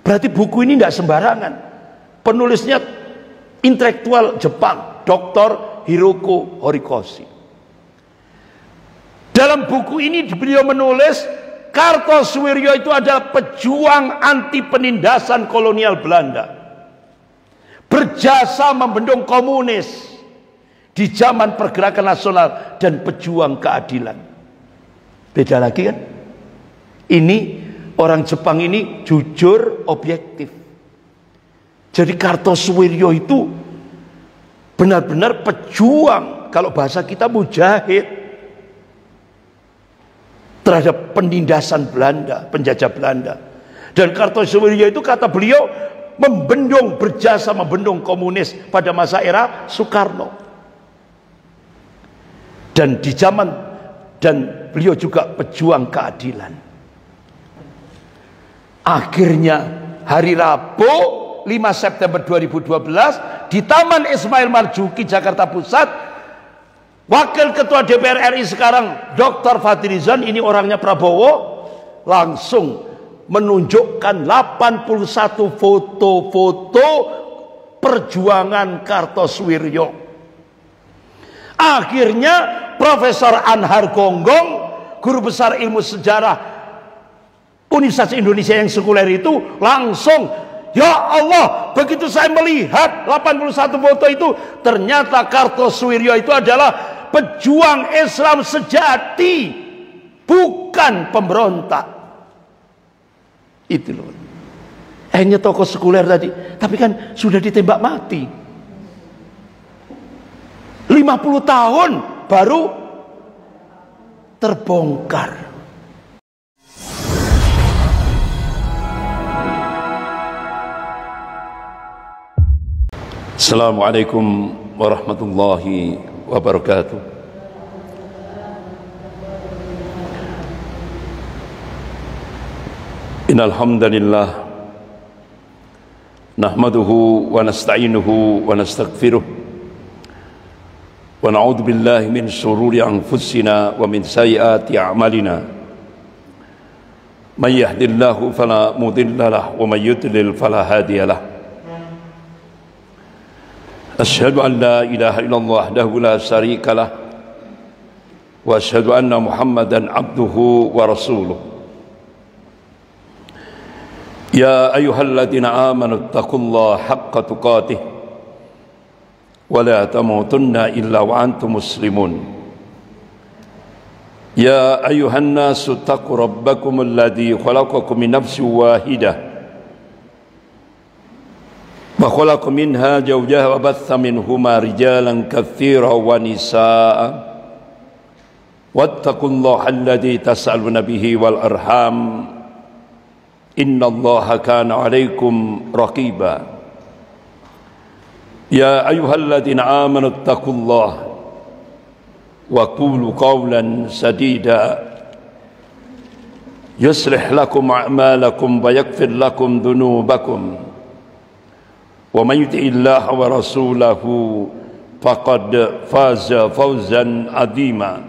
Berarti buku ini tidak sembarangan. Penulisnya intelektual Jepang, Dr. Hiroko Horikoshi. Dalam buku ini beliau menulis Kartosoewirjo itu adalah pejuang anti penindasan kolonial Belanda, berjasa membendung komunis di zaman pergerakan nasional dan pejuang keadilan. Beda lagi kan? Ini orang Jepang ini jujur, objektif. Jadi Kartosoewirjo itu benar-benar pejuang, kalau bahasa kita mujahid terhadap penindasan Belanda, penjajah Belanda. Dan Kartosoewirjo itu kata beliau berjasa membendung komunis pada masa era Soekarno. Dan beliau juga pejuang keadilan. Akhirnya hari Rabu 5 September 2012 di Taman Ismail Marzuki Jakarta Pusat, Wakil Ketua DPR RI sekarang Dr. Fadlizon, ini orangnya Prabowo, langsung menunjukkan 81 foto-foto perjuangan Kartosoewirjo. Akhirnya Profesor Anhar Gonggong, guru besar ilmu sejarah Universitas Indonesia yang sekuler itu, langsung, ya Allah, begitu saya melihat 81 foto itu, ternyata Kartosoewirjo itu adalah pejuang Islam sejati, bukan pemberontak. Itu loh. Hanya tokoh sekuler tadi, tapi kan sudah ditembak mati. 50 tahun baru terbongkar. Assalamualaikum warahmatullahi wabarakatuh. Innal hamdalillah nahmaduhu wa nasta'inuhu wa nastaghfiruh wa na'udzu billahi min shururi anfusina wa min sayyiati a'malina. May yahdihillahu fala mudilla lahu wa may yudlil fala hadiya lahu. Asyhadu an la ilaha illallah wahdahu la syarika lah wa asyhadu anna Muhammadan abduhu wa rasuluh. Ya ayyuhalladzina amanu taqullaha haqqa tuqatih wa la tamutunna illa wa antum muslimun. Ya ayyuhan nasu taqu rabbakum alladzi khalaqakum min nafsin wahidah wa khalaqa minha zawjaha wa batha minhuma rijalan katsiran wa nisaa wattaqullaha alladzi tas'aluna bihi wal arham innallaha kana 'alaikum raqiba. Ya ayyuhalladzina amanu taqullaha wa qulu qawlan sadida yuslih lakum a'malakum wa yaghfir lakum dhunubakum wa man yuti'illaha wa rasulahu faqad faza fawzan 'azima.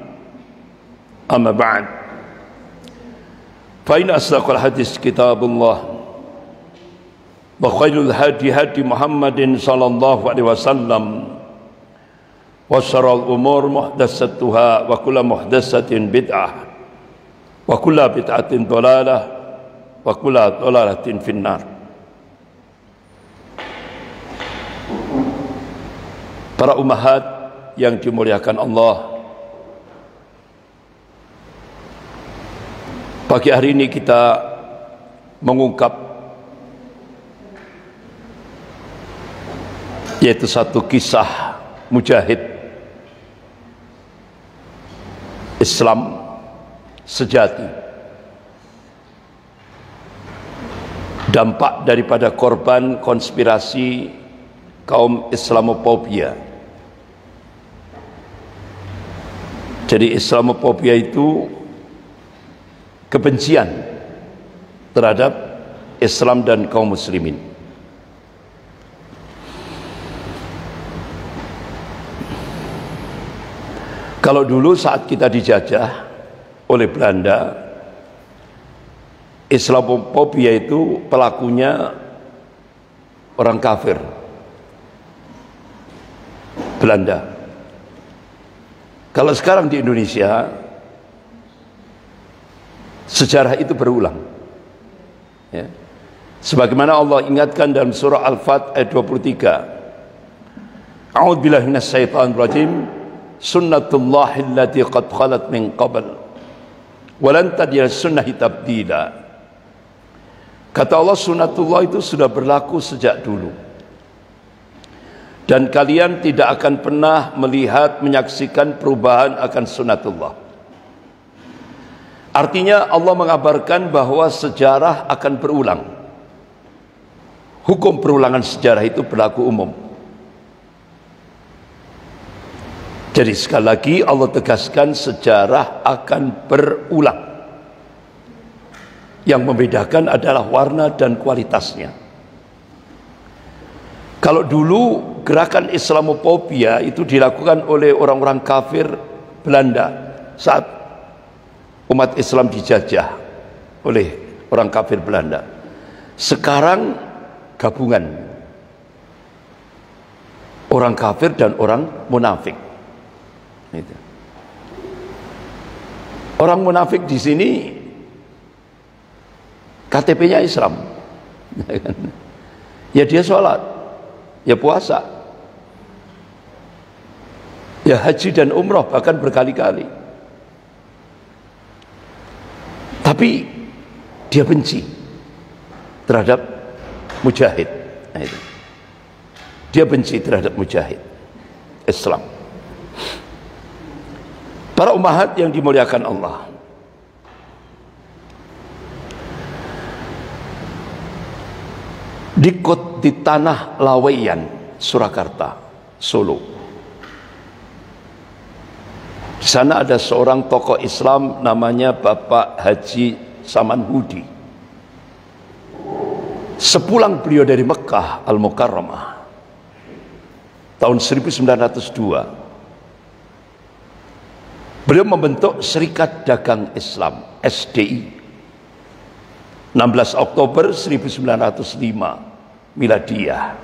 Amma ba'd, fa inna asdaqal hadis kitabullah wa khairul hadi hadi Muhammadin sallallahu alaihi wasallam wa syarrul umur muhdatsatuha wa kullu muhdatsatin bid'ah wa kullu bid'atin dhalalah wa kullu dhalalatin finnar. Para ummahat yang dimuliakan Allah, pagi hari ini kita mengungkap yaitu satu kisah mujahid Islam sejati, dampak daripada korban konspirasi kaum Islamophobia. Jadi Islamophobia itu kebencian terhadap Islam dan kaum muslimin. Kalau dulu saat kita dijajah oleh Belanda, Islamophobia itu pelakunya orang kafir Belanda. Kalau sekarang di Indonesia, sejarah itu berulang, ya. Sebagaimana Allah ingatkan dalam surah Al-Fat ayat 23, A'udzubillahi minasyaitonir rajim, sunnatullahi allati qad khalat min qabl wa lan tajida sunnahi tabdila. Kata Allah, sunnatullah itu sudah berlaku sejak dulu, dan kalian tidak akan pernah melihat, menyaksikan perubahan akan sunnatullah. Artinya Allah mengabarkan bahwa sejarah akan berulang. Hukum perulangan sejarah itu berlaku umum. Jadi sekali lagi Allah tegaskan sejarah akan berulang. Yang membedakan adalah warna dan kualitasnya. Kalau dulu gerakan Islamophobia itu dilakukan oleh orang-orang kafir Belanda saat umat Islam dijajah oleh orang kafir Belanda. Sekarang gabungan orang kafir dan orang munafik. Orang munafik di sini KTP-nya Islam, ya dia sholat, ya puasa, ya haji dan umroh bahkan berkali-kali. Tapi dia benci terhadap mujahid. Nah, itu. Dia benci terhadap mujahid Islam. Para ummahat yang dimuliakan Allah, di tanah Laweyan, Surakarta, Solo. Di sana ada seorang tokoh Islam namanya Bapak Haji Samanhudi. Sepulang beliau dari Mekah Al-Mukarramah tahun 1902, beliau membentuk Serikat Dagang Islam SDI 16 Oktober 1905 Miladiyah.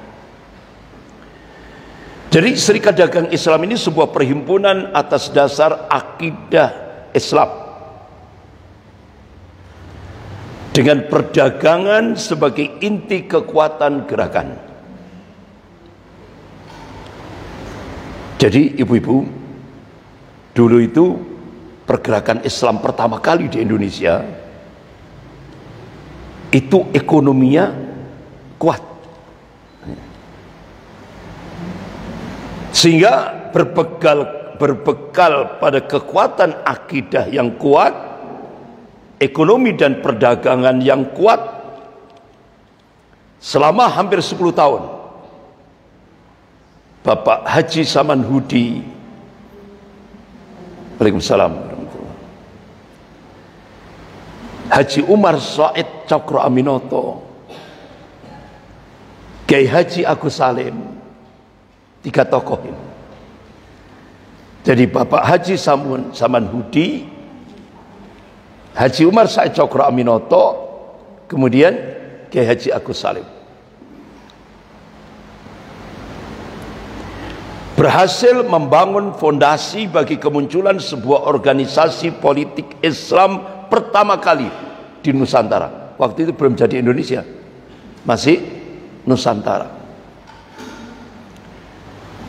Jadi Serikat Dagang Islam ini sebuah perhimpunan atas dasar akidah Islam, dengan perdagangan sebagai inti kekuatan gerakan. Jadi ibu-ibu, dulu itu pergerakan Islam pertama kali di Indonesia itu ekonominya kuat, sehingga berbekal pada kekuatan akidah yang kuat, ekonomi dan perdagangan yang kuat, selama hampir 10 tahun Bapak Haji Samanhudi, Waalaikumsalam, Haji Umar Said Cokro Aminoto, Kiai Haji Agus Salim, 3 tokoh ini. Jadi Bapak Haji Samanhudi, Haji Umar Said Cokro Aminoto, kemudian Kiai Haji Agus Salim, berhasil membangun fondasi bagi kemunculan sebuah organisasi politik Islam pertama kali di Nusantara. Waktu itu belum jadi Indonesia, masih Nusantara.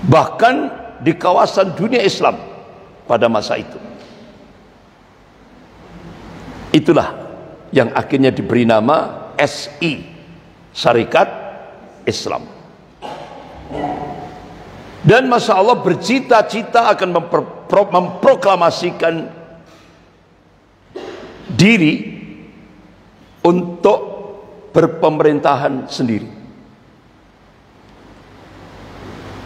Bahkan di kawasan dunia Islam pada masa itu. Itulah yang akhirnya diberi nama SI, Syarikat Islam. Dan Masya Allah bercita-cita akan memproklamasikan diri untuk berpemerintahan sendiri,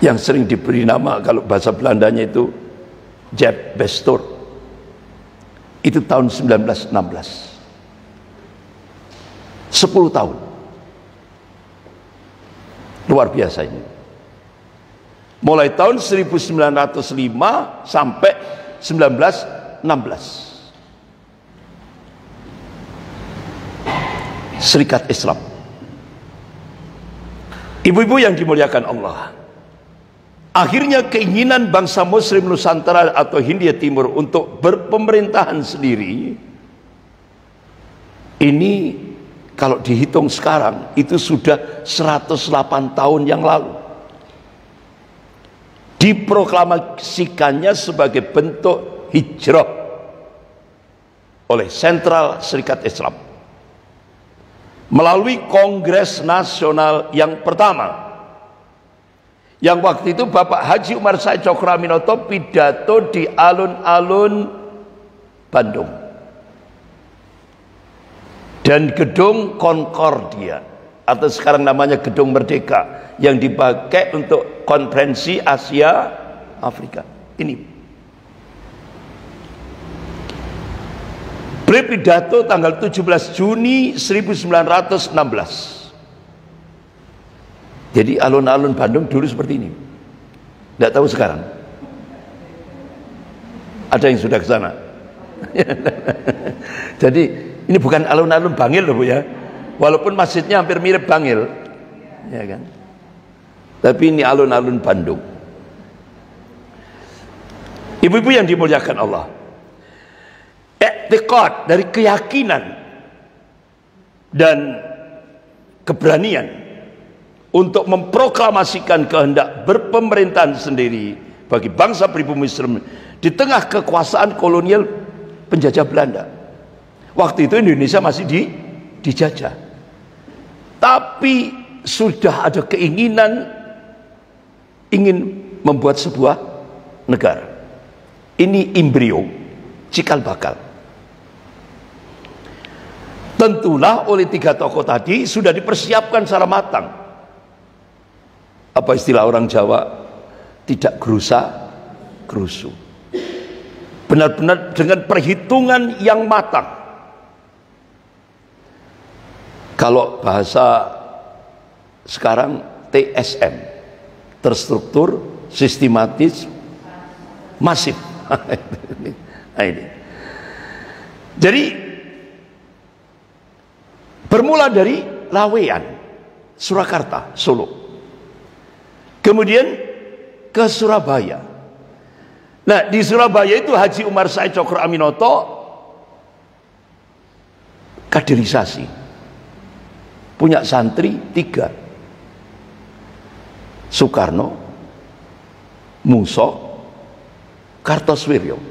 yang sering diberi nama, kalau bahasa Belandanya itu Jeb Bestor. Itu tahun 1916, 10 tahun, luar biasa ini. Mulai tahun 1905 sampai 1916. Serikat Islam. Ibu-ibu yang dimuliakan Allah, akhirnya keinginan bangsa Muslim Nusantara atau Hindia Timur untuk berpemerintahan sendiri ini, kalau dihitung sekarang itu sudah 108 tahun yang lalu. Diproklamasikannya sebagai bentuk hijrah oleh Sentral Serikat Islam melalui Kongres Nasional yang pertama, yang waktu itu Bapak Haji Umar Said Cokroaminoto pidato di alun-alun Bandung dan Gedung Concordia atau sekarang namanya Gedung Merdeka yang dipakai untuk konferensi Asia Afrika. Ini beliau pidato tanggal 17 Juni 1916. Jadi alun-alun Bandung dulu seperti ini. Tidak tahu sekarang. Ada yang sudah ke sana. Jadi ini bukan alun-alun Bangil loh Bu ya. Walaupun masjidnya hampir mirip Bangil, ya kan. Tapi ini alun-alun Bandung. Ibu-ibu yang dimuliakan Allah, i'tiqad dari keyakinan dan keberanian untuk memproklamasikan kehendak berpemerintahan sendiri bagi bangsa pribumi Muslim di tengah kekuasaan kolonial penjajah Belanda. Waktu itu Indonesia masih dijajah, tapi sudah ada keinginan ingin membuat sebuah negara. Ini embrio, cikal bakal. Tentulah oleh tiga tokoh tadi sudah dipersiapkan secara matang. Apa istilah orang Jawa? Tidak gerusa gerusu. Benar-benar dengan perhitungan yang matang. Kalau bahasa sekarang TSM, terstruktur, sistematis, masif. Nah, ini. Jadi bermula dari Laweyan, Surakarta, Solo, kemudian ke Surabaya. Nah, di Surabaya itu Haji Umar Said Cokroaminoto kaderisasi, punya santri 3, Soekarno, Muso, Kartosuwiryo.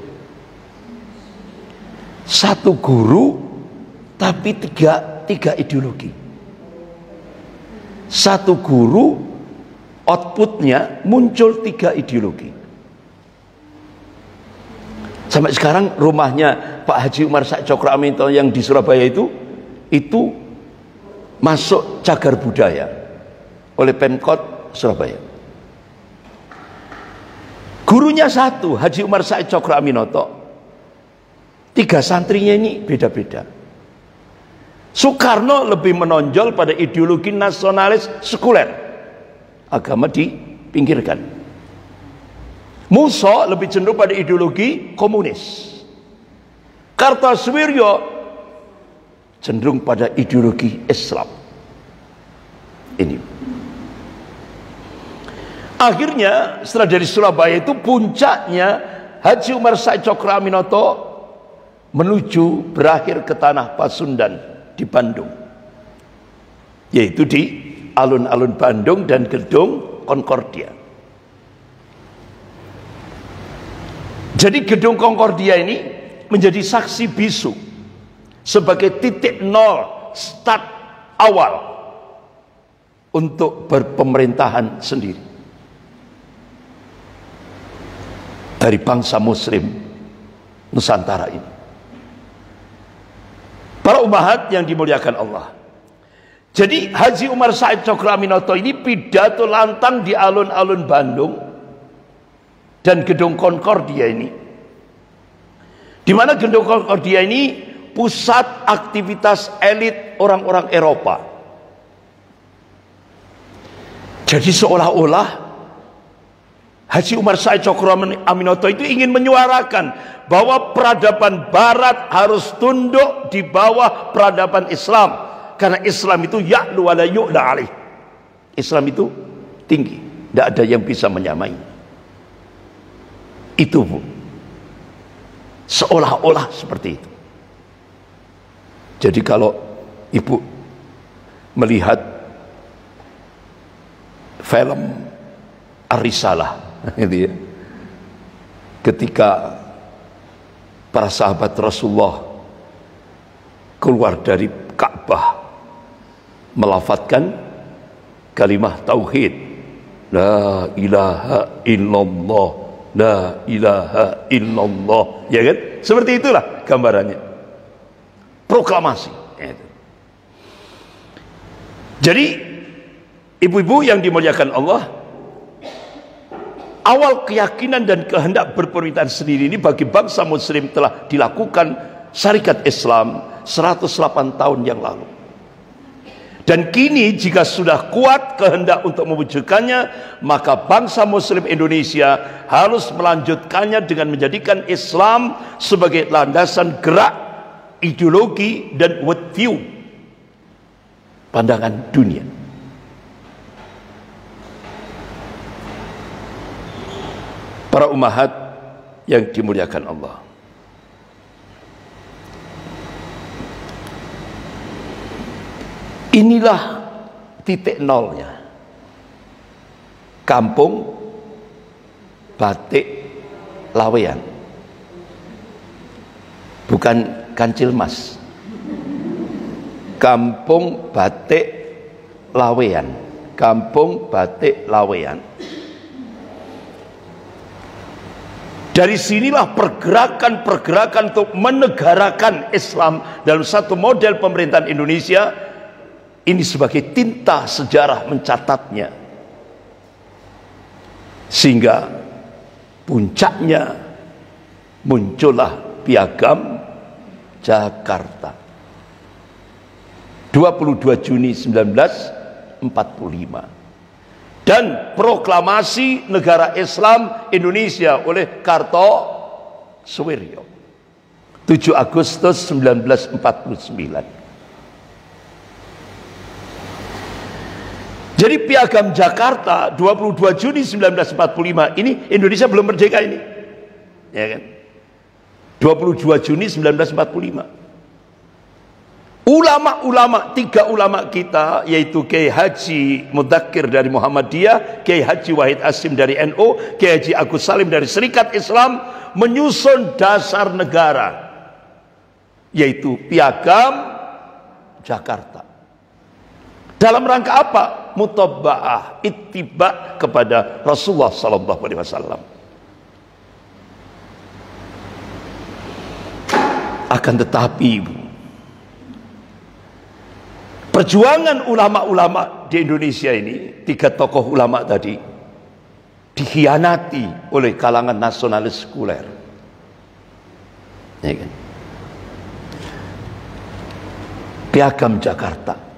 Satu guru tapi tiga ideologi. Satu guru, outputnya muncul 3 ideologi. Sampai sekarang rumahnya Pak Haji Umar Said Cokroaminoto yang di Surabaya itu masuk cagar budaya oleh Pemkot Surabaya. Gurunya satu, Haji Umar Said Cokroaminoto. 3 santrinya ini beda-beda. Soekarno lebih menonjol pada ideologi nasionalis sekuler, agama dipinggirkan. Muso lebih cenderung pada ideologi komunis. Kartosuwiryo cenderung pada ideologi Islam. Ini. Akhirnya setelah dari Surabaya itu puncaknya Haji Umar Said Cokroaminoto menuju berakhir ke tanah Pasundan di Bandung, yaitu di alun-alun Bandung dan Gedung Concordia. Jadi Gedung Concordia ini menjadi saksi bisu sebagai titik nol, start awal untuk berpemerintahan sendiri dari bangsa Muslim Nusantara ini. Para ummahat yang dimuliakan Allah, jadi Haji Umar Said Cokroaminoto ini pidato lantang di alun-alun Bandung dan Gedung Concordia ini, di mana Gedung Concordia ini pusat aktivitas elit orang-orang Eropa. Jadi seolah-olah Haji Umar Said Cokroaminoto itu ingin menyuarakan bahwa peradaban Barat harus tunduk di bawah peradaban Islam, Karena Islam itu ya'lu wa la yu'la alaih. Islam itu tinggi, tidak ada yang bisa menyamai. Itu Bu, seolah-olah seperti itu. Jadi kalau Ibu melihat film Ar-Risalah gitu ya, ketika para sahabat Rasulullah keluar dari Ka'bah melafadzkan kalimat tauhid, la ilaha illallah, la ilaha illallah, ya kan? Seperti itulah gambarannya, proklamasi. Jadi ibu-ibu yang dimuliakan Allah, awal keyakinan dan kehendak berpemerintahan sendiri ini bagi bangsa muslim telah dilakukan syarikat Islam 108 tahun yang lalu. Dan kini jika sudah kuat kehendak untuk mewujudkannya, maka bangsa muslim Indonesia harus melanjutkannya dengan menjadikan Islam sebagai landasan gerak, ideologi dan worldview, pandangan dunia. Para ummahat yang dimuliakan Allah, inilah titik nolnya Kampung Batik Laweyan, bukan Kancil Mas. Kampung Batik Laweyan, Kampung Batik Laweyan. Dari sinilah pergerakan-pergerakan untuk menegarakan Islam dalam satu model pemerintahan Indonesia ini sebagai tinta sejarah mencatatnya, sehingga puncaknya muncullah Piagam Jakarta 22 Juni 1945 dan proklamasi negara Islam Indonesia oleh Kartosuwiryo 7 Agustus 1949. Jadi Piagam Jakarta 22 Juni 1945 ini Indonesia belum merdeka ini, ya kan? 22 Juni 1945. Ulama-ulama, 3 ulama kita, yaitu Kiai Haji Mudzakkir dari Muhammadiyah, Kiai Haji Wahid Asim dari NU, Kiai Haji Agus Salim dari Serikat Islam, menyusun dasar negara, yaitu Piagam Jakarta. Dalam rangka apa? Mutaba'ah, ittiba kepada Rasulullah sallallahu alaihi wasallam. Akan tetapi perjuangan ulama-ulama di Indonesia ini, 3 tokoh ulama tadi, dikhianati oleh kalangan nasionalis sekuler, ya kan? Piagam Jakarta.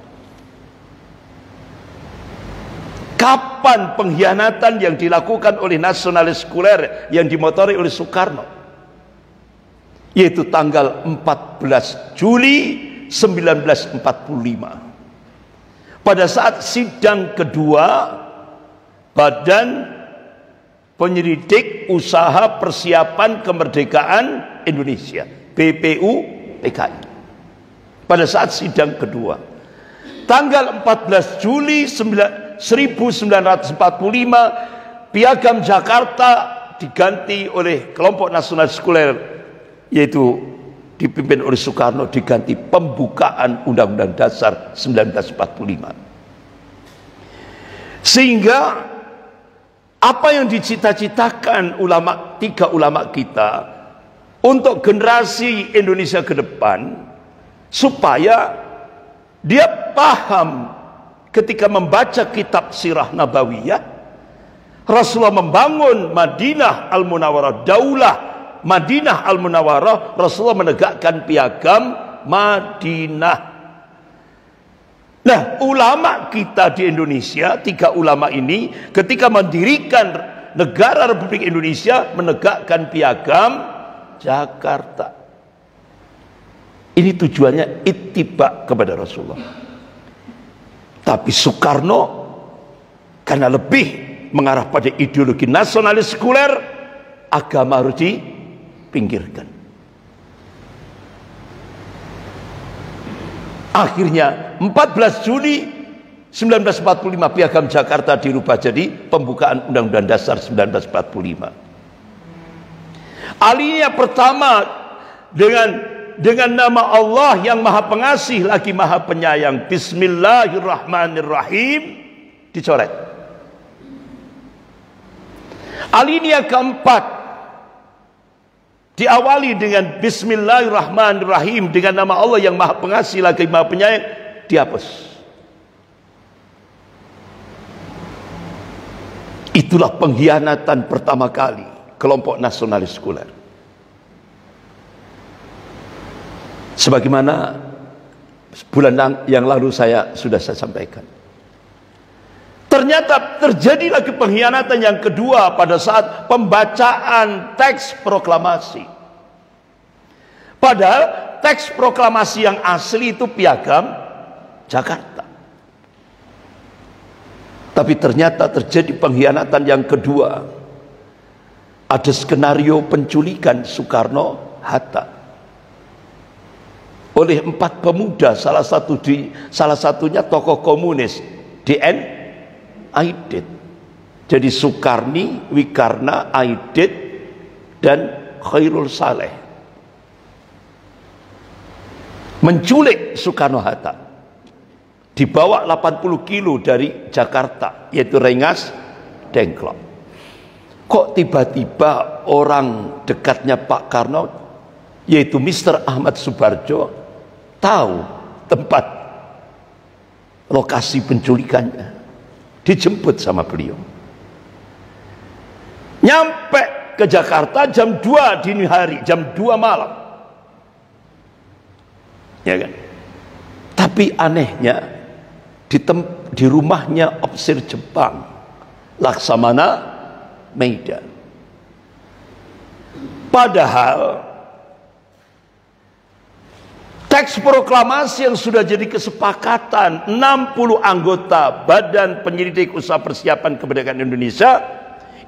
Kapan pengkhianatan yang dilakukan oleh nasionalis sekuler yang dimotori oleh Soekarno? Yaitu tanggal 14 Juli 1945. Pada saat sidang kedua Badan Penyelidik Usaha Persiapan Kemerdekaan Indonesia, BPUPKI. Pada saat sidang kedua, tanggal 14 Juli 1945, Piagam Jakarta diganti oleh kelompok nasional sekuler, yaitu dipimpin oleh Soekarno, diganti pembukaan Undang-Undang Dasar 1945. Sehingga apa yang dicita-citakan ulama, 3 ulama kita untuk generasi Indonesia ke depan, supaya dia paham ketika membaca kitab Sirah Nabawiyah, Rasulullah membangun Madinah Al-Munawwarah, daulah Madinah Al-Munawwarah, Rasulullah menegakkan Piagam Madinah. Nah, ulama kita di Indonesia, 3 ulama ini ketika mendirikan negara Republik Indonesia menegakkan Piagam Jakarta. Ini tujuannya ittiba kepada Rasulullah. Tapi Soekarno karena lebih mengarah pada ideologi nasionalis sekuler, agama harus dipinggirkan. Akhirnya 14 Juli 1945 Piagam Jakarta dirubah jadi pembukaan Undang-Undang Dasar 1945. Alinea pertama dengan nama Allah yang Maha Pengasih lagi Maha Penyayang, Bismillahirrahmanirrahim, dicoret. Alinea keempat diawali dengan Bismillahirrahmanirrahim, dengan nama Allah yang Maha Pengasih lagi Maha Penyayang, dihapus. Itulah pengkhianatan pertama kali kelompok nasionalis sekuler. Sebagaimana bulan yang lalu sudah saya sampaikan. Ternyata terjadi lagi pengkhianatan yang kedua pada saat pembacaan teks proklamasi. Padahal teks proklamasi yang asli itu Piagam Jakarta. Tapi ternyata terjadi pengkhianatan yang kedua. Ada skenario penculikan Soekarno-Hatta oleh 4 pemuda, salah satunya tokoh komunis D.N. Aidit. Jadi Soekarni, Wikarna, Aidit, dan Khairul Saleh menculik Soekarno-Hatta, dibawa 80 kilo dari Jakarta, yaitu Rengas Dengklok. Kok tiba-tiba orang dekatnya Pak Karno, yaitu Mr. Ahmad Subarjo, tahu tempat lokasi penculikannya, dijemput sama beliau, nyampe ke Jakarta jam 2 dini hari, jam 2 malam, ya kan? Tapi anehnya di rumahnya Opsir Jepang Laksamana Maida. Padahal teks proklamasi yang sudah jadi kesepakatan 60 anggota Badan Penyelidik Usaha Persiapan Kemerdekaan Indonesia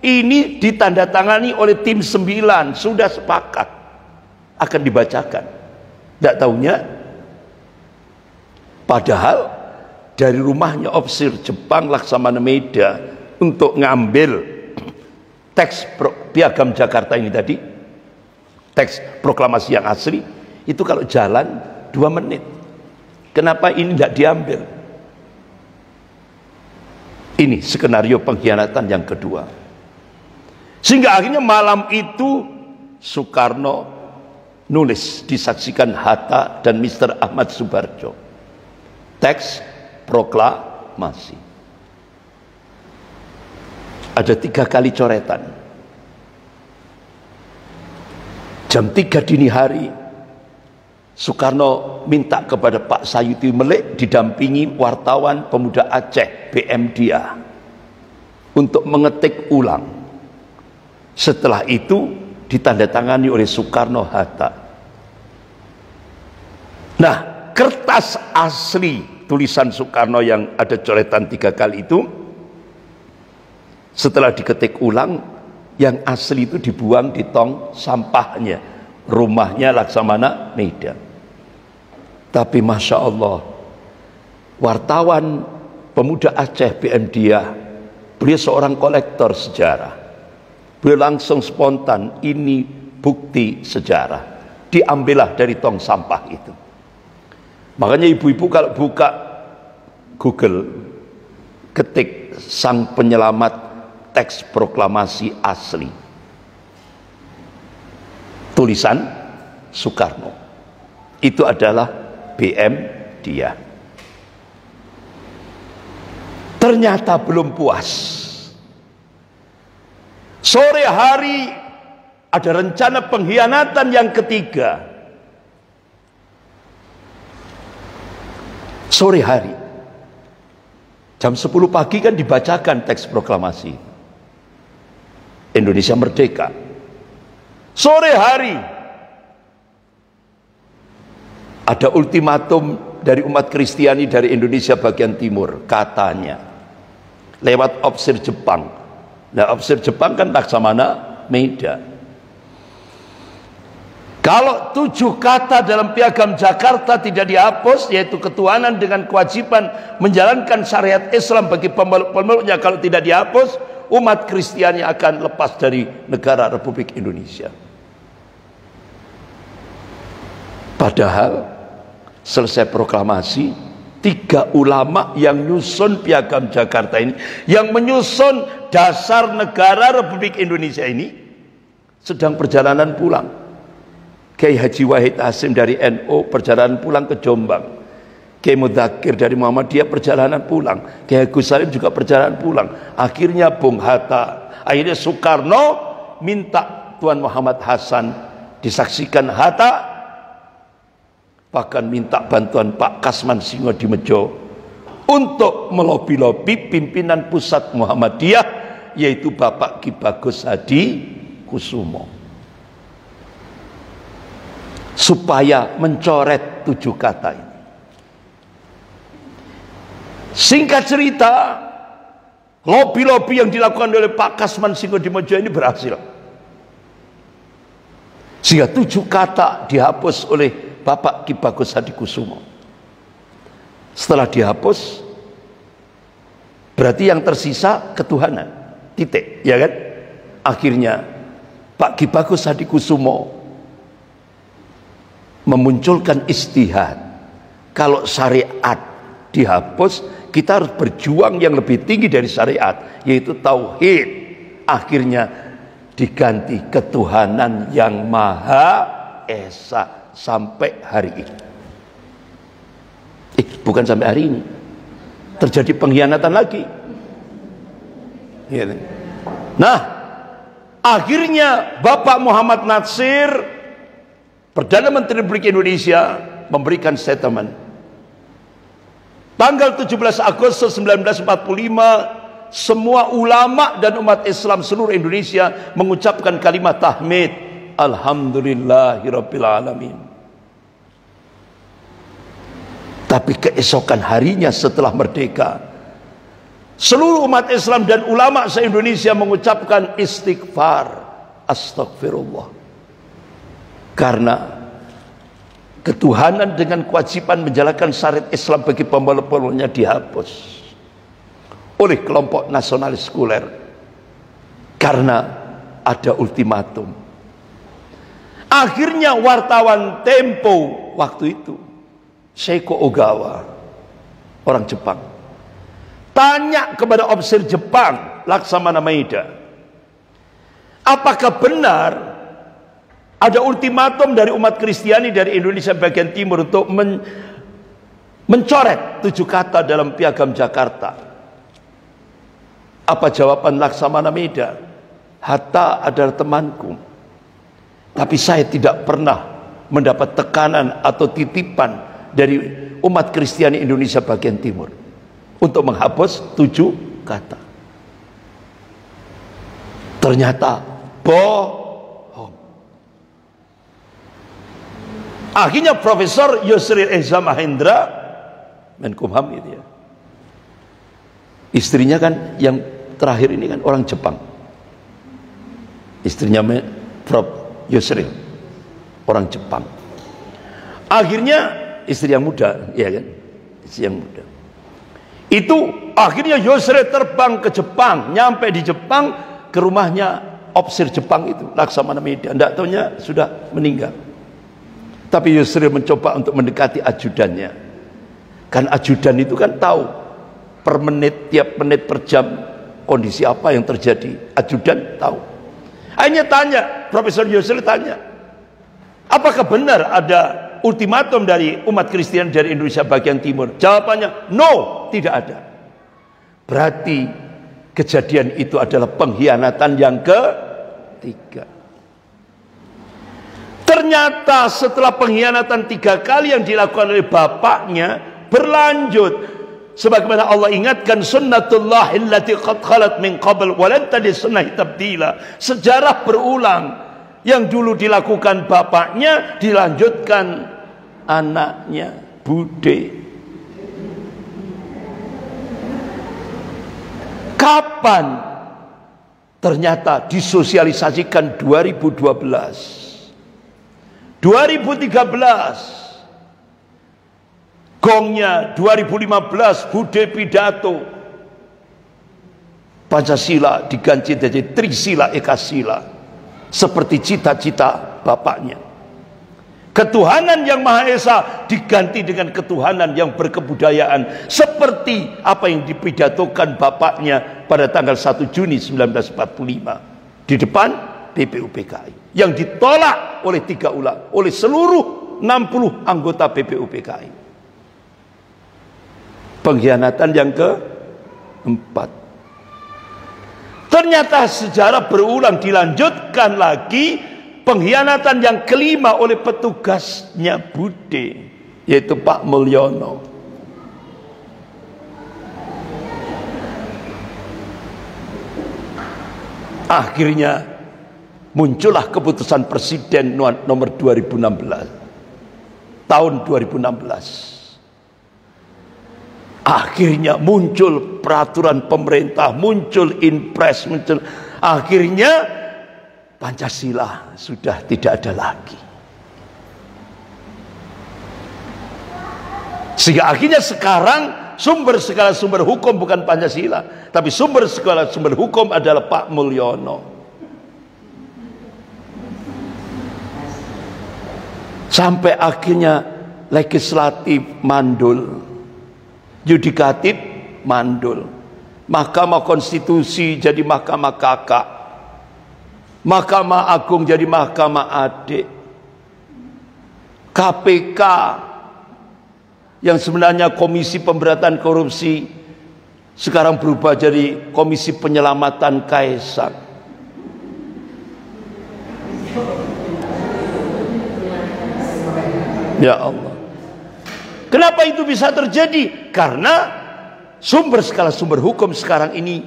ini ditandatangani oleh tim 9, sudah sepakat akan dibacakan. Tidak tahunya, padahal dari rumahnya Opsir Jepang Laksamana Maida untuk ngambil teks Piagam Jakarta ini tadi, teks proklamasi yang asli, itu kalau jalan 2 menit. Kenapa ini tidak diambil? Ini skenario pengkhianatan yang kedua. Sehingga akhirnya malam itu Soekarno nulis, disaksikan Hatta dan Mr. Ahmad Subarjo, teks proklamasi. Ada 3 kali coretan. Jam 3 dini hari Soekarno minta kepada Pak Sayuti Melik didampingi wartawan pemuda Aceh BM Dia untuk mengetik ulang. Setelah itu ditandatangani oleh Soekarno-Hatta. Nah, kertas asli tulisan Soekarno yang ada coretan 3 kali itu, setelah diketik ulang, yang asli itu dibuang di tong sampahnya rumahnya Laksamana Maida. Tapi Masya Allah, wartawan pemuda Aceh BM Dia, beliau seorang kolektor sejarah, beliau langsung spontan, ini bukti sejarah, diambillah dari tong sampah itu. Makanya ibu-ibu kalau buka Google, ketik sang penyelamat teks proklamasi asli, tulisan Soekarno, itu adalah BM Dia. Ternyata belum puas. Sore hari ada rencana pengkhianatan yang ketiga. Sore hari jam 10 pagi kan dibacakan teks proklamasi Indonesia Merdeka. Sore hari ada ultimatum dari umat Kristiani dari Indonesia bagian timur, katanya lewat opsir Jepang. Nah, opsir Jepang kan Laksamana Meida. Kalau 7 kata dalam Piagam Jakarta tidak dihapus, yaitu ketuhanan dengan kewajiban menjalankan syariat Islam bagi pemeluk-pemeluknya, kalau tidak dihapus, umat Kristiani akan lepas dari negara Republik Indonesia. Padahal selesai proklamasi, 3 ulama yang nyusun Piagam Jakarta ini, yang menyusun dasar negara Republik Indonesia ini, sedang perjalanan pulang. Kiai Haji Wahid Hasim dari NU perjalanan pulang ke Jombang. Kiai Mudzakkir dari Muhammadiyah perjalanan pulang. Kiai Agus Salim juga perjalanan pulang. Akhirnya Bung Hatta, akhirnya Soekarno minta Tuan Muhammad Hasan disaksikan Hatta, bahkan minta bantuan Pak Kasman Singodimedjo untuk melobi-lobi pimpinan pusat Muhammadiyah, yaitu Bapak Ki Bagus Hadi Kusumo, supaya mencoret 7 kata ini. Singkat cerita, lobi-lobi yang dilakukan oleh Pak Kasman Singodimedjo ini berhasil, sehingga 7 kata dihapus oleh Bapak Ki Bagus Hadi Kusumo. Setelah dihapus, berarti yang tersisa ketuhanan, titik, ya kan? Akhirnya Pak Ki Bagus Hadi Kusumo memunculkan istihad, kalau syariat dihapus, kita harus berjuang yang lebih tinggi dari syariat, yaitu tauhid. Akhirnya diganti ketuhanan yang Maha Esa sampai hari ini. Bukan sampai hari ini, terjadi pengkhianatan lagi. Nah, akhirnya Bapak Muhammad Natsir, Perdana Menteri Republik Indonesia, memberikan statement. Tanggal 17 Agustus 1945, semua ulama dan umat Islam seluruh Indonesia mengucapkan kalimat tahmid, Alhamdulillahirabbil alamin. Tapi keesokan harinya setelah merdeka, seluruh umat Islam dan ulama se-Indonesia mengucapkan istighfar, astagfirullah. Karena ketuhanan dengan kewajiban menjalankan syariat Islam bagi pemeluk-pemeluknya dihapus oleh kelompok nasionalis sekuler karena ada ultimatum. Akhirnya wartawan Tempo waktu itu, Seiko Ogawa, orang Jepang, tanya kepada opsir Jepang Laksamana Meida, apakah benar ada ultimatum dari umat Kristiani dari Indonesia bagian timur untuk mencoret 7 kata dalam Piagam Jakarta? Apa jawaban Laksamana Meida? Hatta adalah temanku, tapi saya tidak pernah mendapat tekanan atau titipan dari umat Kristiani Indonesia bagian timur untuk menghapus 7 kata. Ternyata bohong. Akhirnya Profesor Yusril Eza Mahendra, Menkumham itu ya, istrinya kan yang terakhir ini kan orang Jepang, istrinya Prof Yusril orang Jepang. Akhirnya istri yang muda, ya kan, istri yang muda itu, akhirnya Yusril terbang ke Jepang, nyampe di Jepang ke rumahnya opsir Jepang itu Laksamana Meida, tidak tahunya sudah meninggal. Tapi Yusril mencoba untuk mendekati ajudannya, kan ajudan itu kan tahu per menit, tiap menit, per jam kondisi apa yang terjadi, ajudan tahu. Akhirnya tanya, Profesor Yusril tanya, apakah benar ada ultimatum dari umat Kristen dari Indonesia bagian timur? Jawabannya no, tidak ada. Berarti kejadian itu adalah pengkhianatan yang ketiga. Ternyata setelah pengkhianatan 3 kali yang dilakukan oleh bapaknya, berlanjut sebagaimana Allah ingatkan, sunnatullah allati qad khalat min qabl wa lan tajid sunnah tabdila. Sejarah berulang, yang dulu dilakukan bapaknya dilanjutkan anaknya. Bude. Kapan ternyata disosialisasikan? 2012, 2013 gongnya, 2015 Bude pidato, Pancasila diganti jadi Trisila Ekasila seperti cita-cita bapaknya. Ketuhanan yang Maha Esa diganti dengan ketuhanan yang berkebudayaan seperti apa yang dipidatokan bapaknya pada tanggal 1 Juni 1945 di depan BPUPKI, yang ditolak oleh oleh seluruh 60 anggota BPUPKI. Pengkhianatan yang keempat. Ternyata sejarah berulang, dilanjutkan lagi pengkhianatan yang kelima oleh petugasnya Bude, yaitu Pak Mulyono. Akhirnya muncullah keputusan Presiden nomor 2016 tahun 2016. Akhirnya muncul peraturan pemerintah, muncul Inpres, muncul. Akhirnya Pancasila sudah tidak ada lagi. Sehingga akhirnya sekarang segala sumber hukum bukan Pancasila, tapi segala sumber hukum adalah Pak Mulyono. Sampai akhirnya legislatif mandul, yudikatif mandul, Mahkamah Konstitusi jadi mahkamah kakak, Mahkamah Agung jadi mahkamah adik, KPK yang sebenarnya Komisi Pemberantasan Korupsi sekarang berubah jadi Komisi Penyelamatan Kaisang. Ya Allah, kenapa itu bisa terjadi? Karena segala sumber hukum sekarang ini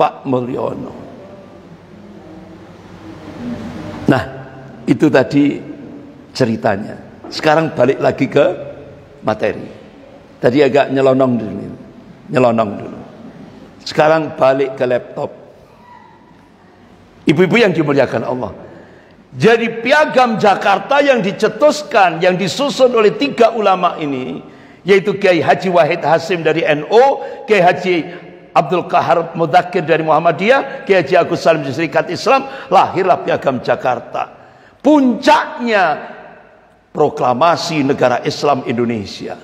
Pak Mulyono. Nah, itu tadi ceritanya. Sekarang balik lagi ke materi. Tadi agak nyelonong dulu. Sekarang balik ke laptop. Ibu-ibu yang dimuliakan Allah. Jadi Piagam Jakarta yang dicetuskan, yang disusun oleh 3 ulama ini, yaitu Kiai Haji Wahid Hasim dari NU, Kiai Haji Abdul Qahar Mudzakkir dari Muhammadiyah, Kiai Haji Agus Salim dari Serikat Islam, lahirlah Piagam Jakarta. Puncaknya proklamasi negara Islam Indonesia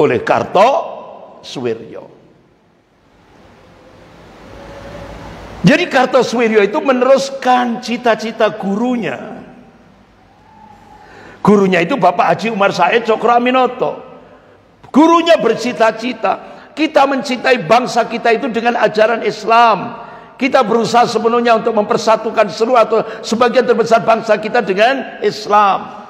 oleh Kartosuwiryo. Jadi Kartosuwiryo itu meneruskan cita-cita gurunya. Gurunya itu Bapak Haji Umar Said Cokroaminoto. Gurunya bercita-cita kita mencintai bangsa kita itu dengan ajaran Islam. Kita berusaha sepenuhnya untuk mempersatukan seluruh atau sebagian terbesar bangsa kita dengan Islam.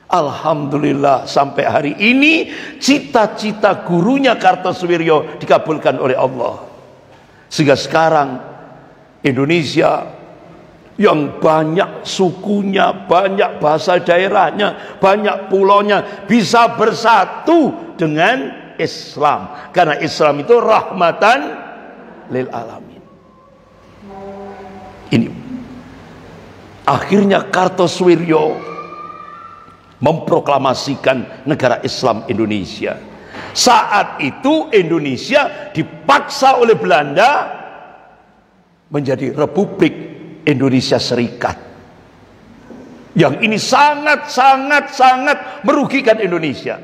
Alhamdulillah sampai hari ini cita-cita gurunya Kartosuwiryo dikabulkan oleh Allah. Sehingga sekarang Indonesia yang banyak sukunya, banyak bahasa daerahnya, banyak pulaunya bisa bersatu dengan Islam. Karena Islam itu rahmatan lil alamin. Ini akhirnya Kartosuwiryo memproklamasikan negara Islam Indonesia. Saat itu Indonesia dipaksa oleh Belanda menjadi Republik Indonesia Serikat. Yang ini sangat merugikan Indonesia.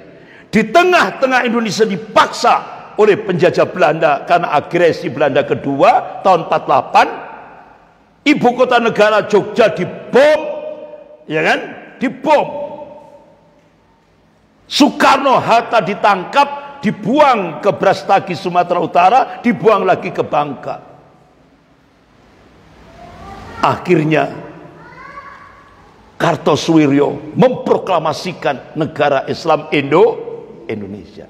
Di tengah-tengah Indonesia dipaksa oleh penjajah Belanda karena agresi Belanda kedua tahun 48. Ibu kota negara Jogja dibom, ya kan? Dibom. Soekarno Hatta ditangkap, dibuang ke Brastagi Sumatera Utara, dibuang lagi ke Bangka. Akhirnya Kartosuwiryo memproklamasikan negara Islam Indonesia.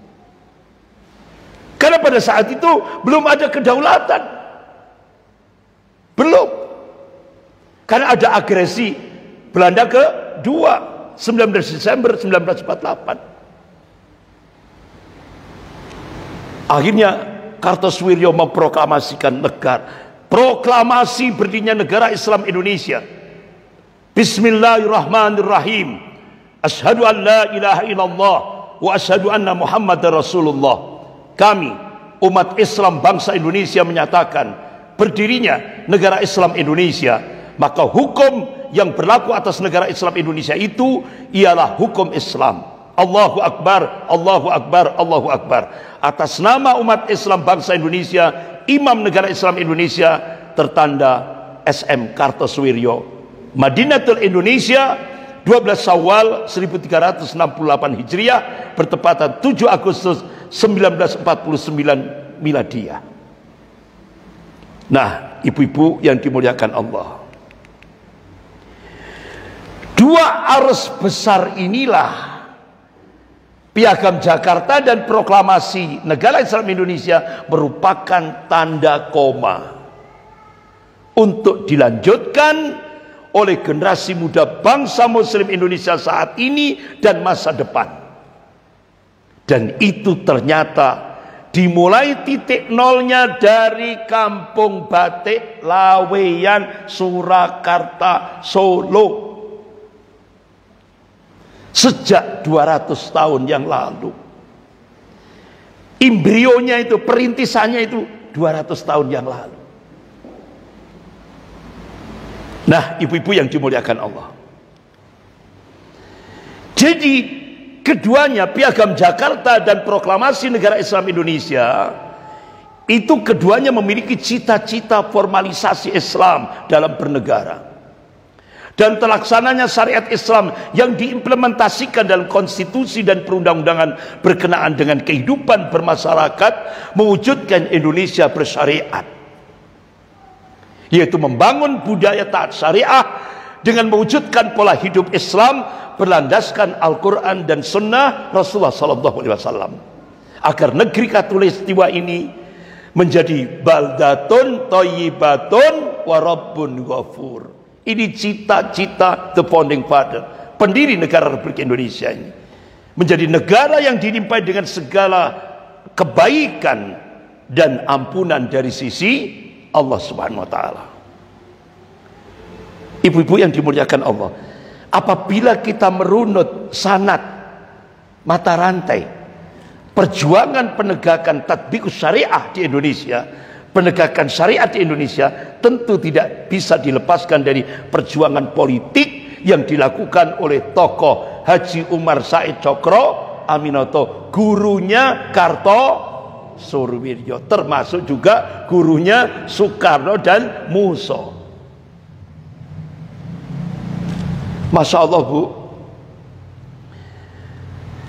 Karena pada saat itu belum ada kedaulatan. Belum. Karena ada agresi Belanda kedua. 19 Desember 1948. Akhirnya Kartosuwiryo memproklamasikan proklamasi berdirinya negara Islam Indonesia. Bismillahirrahmanirrahim. Asyhadu an la ilaha illallah wa asyhadu anna Muhammadar Rasulullah. Kami, umat Islam bangsa Indonesia, menyatakan berdirinya negara Islam Indonesia, maka hukum yang berlaku atas negara Islam Indonesia itu ialah hukum Islam. Allahu Akbar, Allahu Akbar, Allahu Akbar. Atas nama umat Islam bangsa Indonesia, Imam Negara Islam Indonesia, tertanda SM Kartosuwiryo. Madinatul Indonesia, 12 Syawal 1368 Hijriah, bertepatan 7 Agustus 1949 Miladiah. Nah, ibu-ibu yang dimuliakan Allah, dua arus besar inilah, Piagam Jakarta dan proklamasi negara Islam Indonesia, merupakan tanda koma untuk dilanjutkan oleh generasi muda bangsa Muslim Indonesia saat ini dan masa depan. Dan itu ternyata dimulai titik nolnya dari Kampung Batik Laweyan, Surakarta, Solo, sejak 200 tahun yang lalu. Embrionya itu, perintisannya itu 200 tahun yang lalu. Nah, ibu-ibu yang dimuliakan Allah, jadi keduanya, Piagam Jakarta dan proklamasi negara Islam Indonesia, itu keduanya memiliki cita-cita formalisasi Islam dalam bernegara dan terlaksananya syariat Islam yang diimplementasikan dalam konstitusi dan perundang-undangan berkenaan dengan kehidupan bermasyarakat, mewujudkan Indonesia bersyariat, yaitu membangun budaya taat syariah dengan mewujudkan pola hidup Islam berlandaskan Al-Quran dan Sunnah Rasulullah SAW, agar negeri Katulistiwa ini menjadi baldatun thayyibatun wa rabbun ghafur. Ini cita-cita the founding father, pendiri negara Republik Indonesia ini, menjadi negara yang dilimpahi dengan segala kebaikan dan ampunan dari sisi Allah Subhanahu wa taala. Ibu-ibu yang dimuliakan Allah, apabila kita merunut sanad mata rantai perjuangan penegakan tatbikus syariah di Indonesia, penegakan syariat di Indonesia tentu tidak bisa dilepaskan dari perjuangan politik yang dilakukan oleh tokoh Haji Umar Said Cokro Aminoto, gurunya Kartosuwiryo, termasuk juga gurunya Soekarno dan Muso. Masya Allah, Bu,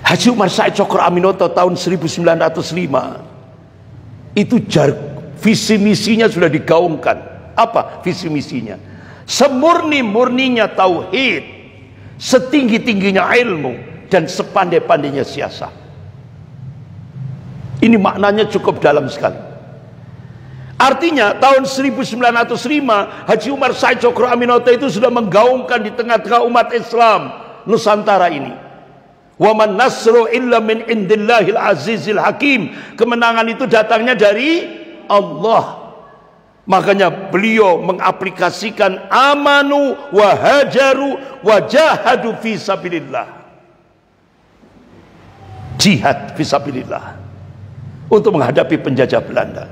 Haji Umar Said Cokro Aminoto tahun 1905 itu visi misinya sudah digaungkan. Apa visi misinya? Semurni-murninya tauhid, setinggi-tingginya ilmu, dan sepandai-pandainya siasat. Ini maknanya cukup dalam sekali. Artinya tahun 1905 Haji Umar Said Cokro Aminoto itu sudah menggaungkan di tengah-tengah umat Islam Nusantara ini, wa man nasru illa min indillahil azizil hakim. Kemenangan itu datangnya dari Allah. Makanya beliau mengaplikasikan amanu wa hajaru wa jahadu fi sabilillah, jihad fi sabilillah, untuk menghadapi penjajah Belanda.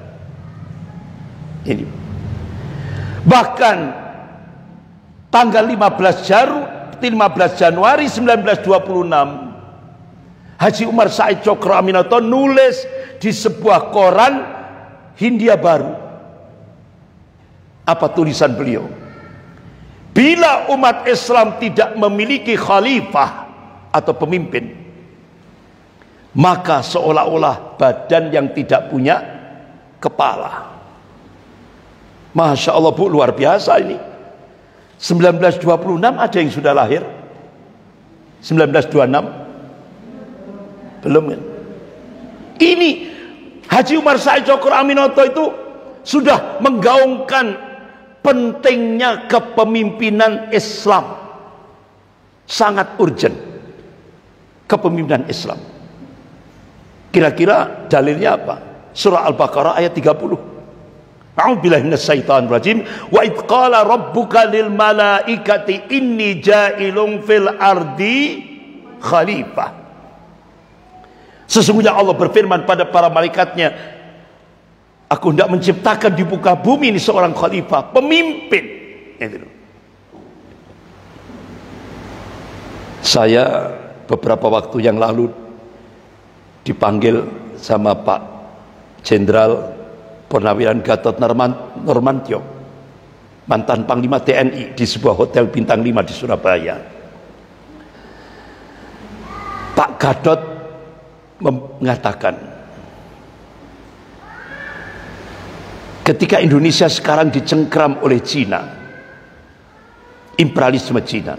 Ini bahkan tanggal 15 Januari 1926 Haji Umar Said Cokro Aminoto nulis di sebuah koran Hindia Baru. Apa tulisan beliau? Bila umat Islam tidak memiliki khalifah atau pemimpin, maka seolah-olah badan yang tidak punya kepala. Masya Allah, Bu, luar biasa ini. 1926 ada yang sudah lahir? 1926? Belum kan? Ini Haji Umar Said Cokro Aminoto itu sudah menggaungkan pentingnya kepemimpinan Islam sangat urgent kepemimpinan Islam. Kira-kira dalilnya apa? Surah Al-Baqarah ayat 30. A'udzubillahi minasyaitonir rajim. Wa idz qala rabbuka lil malaikati inni ja'ilun fil ardi khalifah. Sesungguhnya Allah berfirman pada para malaikatnya, aku hendak menciptakan di muka bumi ini seorang khalifah, pemimpin. Saya beberapa waktu yang lalu dipanggil sama Pak Jenderal Purnawiran Gatot Nurmantio, mantan Panglima TNI, di sebuah hotel bintang 5 di Surabaya. Pak Gatot mengatakan, ketika Indonesia sekarang dicengkram oleh Cina, imperialisme Cina,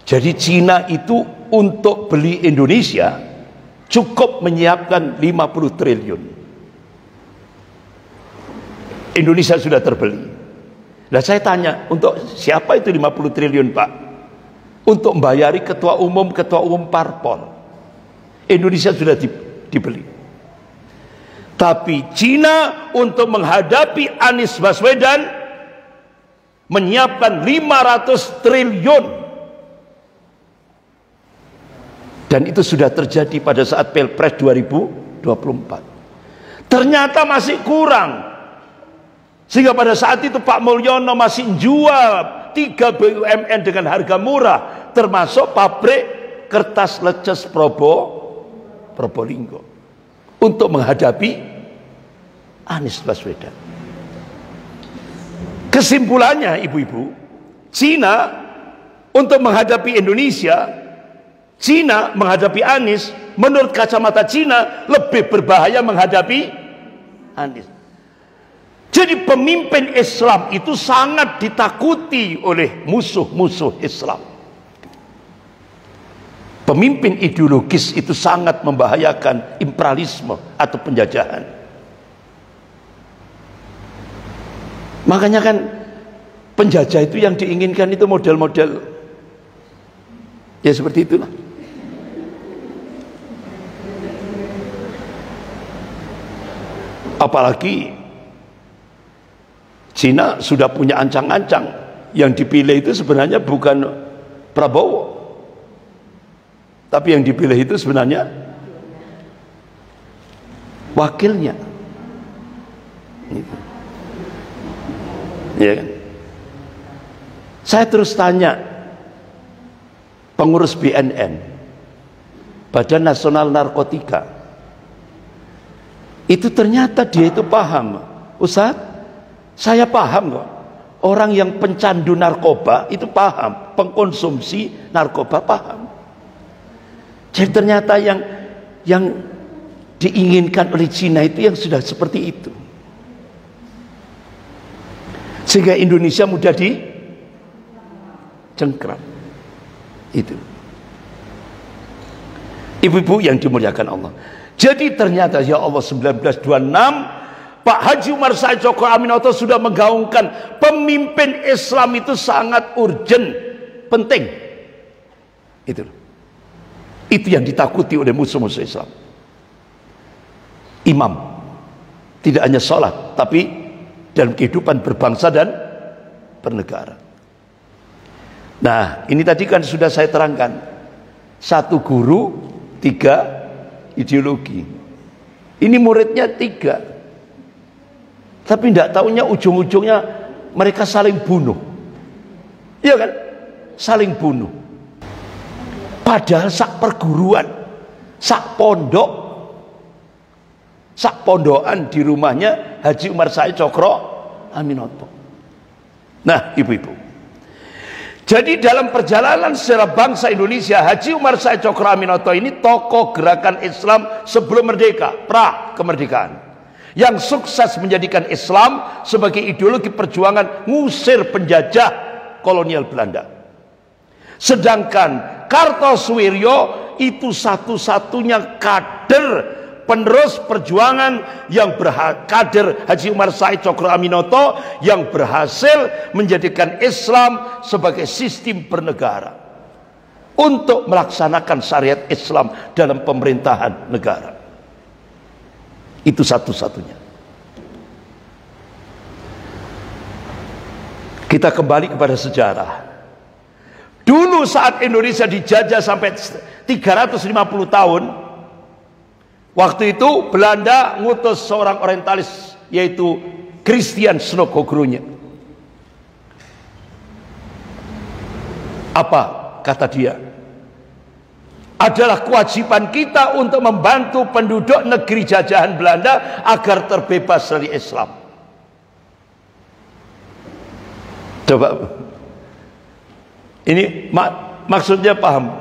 jadi Cina itu untuk beli Indonesia cukup menyiapkan 50 triliun. Indonesia sudah terbeli. Nah, saya tanya, untuk siapa itu 50 triliun, Pak? Untuk membayari ketua umum parpol. Indonesia sudah dibeli. Tapi Cina untuk menghadapi Anies Baswedan menyiapkan 500 triliun. Dan itu sudah terjadi pada saat Pilpres 2024. Ternyata masih kurang. Sehingga pada saat itu Pak Mulyono masih jual 3 BUMN dengan harga murah, termasuk pabrik kertas leces Probolinggo, untuk menghadapi Anies Baswedan. Kesimpulannya, ibu-ibu, Cina untuk menghadapi Indonesia, Cina menghadapi Anies, menurut kacamata Cina lebih berbahaya menghadapi Anies. Jadi pemimpin Islam itu sangat ditakuti oleh musuh-musuh Islam. Pemimpin ideologis itu sangat membahayakan imperialisme atau penjajahan. Makanya kan penjajah itu yang diinginkan itu model-model ya seperti itulah. Apalagi Cina sudah punya ancang-ancang, yang dipilih itu sebenarnya bukan Prabowo, tapi yang dipilih itu sebenarnya wakilnya. Ya kan? Saya terus tanya pengurus BNN, Badan Nasional Narkotika, itu ternyata dia itu paham, Ustadz, saya paham kok. Orang yang pencandu narkoba itu paham, pengkonsumsi narkoba paham. Jadi ternyata yang diinginkan oleh Cina itu yang sudah seperti itu. Sehingga Indonesia mudah dicengkram. Itu. Ibu-ibu yang dimuliakan Allah. Jadi ternyata ya Allah 1926 Pak Haji Umar Said Cokro Aminoto sudah menggaungkan pemimpin Islam itu sangat urgent, penting. Itu yang ditakuti oleh musuh-musuh Islam. Imam, tidak hanya sholat, tapi dalam kehidupan berbangsa dan bernegara. Nah, ini tadi kan sudah saya terangkan. 1 guru, 3 ideologi. Ini muridnya 3. Tapi tidak tahunya ujung-ujungnya mereka saling bunuh. Iya kan? Saling bunuh. Padahal sak perguruan, sak pondok, sak pondokan di rumahnya Haji Umar Said Cokro Aminoto. Nah, ibu-ibu, jadi dalam perjalanan sejarah bangsa Indonesia, Haji Umar Said Cokro Aminoto ini tokoh gerakan Islam sebelum merdeka, pra kemerdekaan, yang sukses menjadikan Islam sebagai ideologi perjuangan ngusir penjajah kolonial Belanda. Sedangkan Kartosuwiryo itu satu-satunya kader penerus perjuangan yang kader Haji Umar Said Cokro Aminoto yang berhasil menjadikan Islam sebagai sistem bernegara. untuk melaksanakan syariat Islam dalam pemerintahan negara. Itu satu-satunya. Kita kembali kepada sejarah. Dulu saat Indonesia dijajah sampai 350 tahun, waktu itu Belanda ngutus seorang orientalis, yaitu Christian Snokogrunje. Apa kata dia? Adalah kewajiban kita untuk membantu penduduk negeri jajahan Belanda agar terbebas dari Islam. Coba, ini maksudnya paham?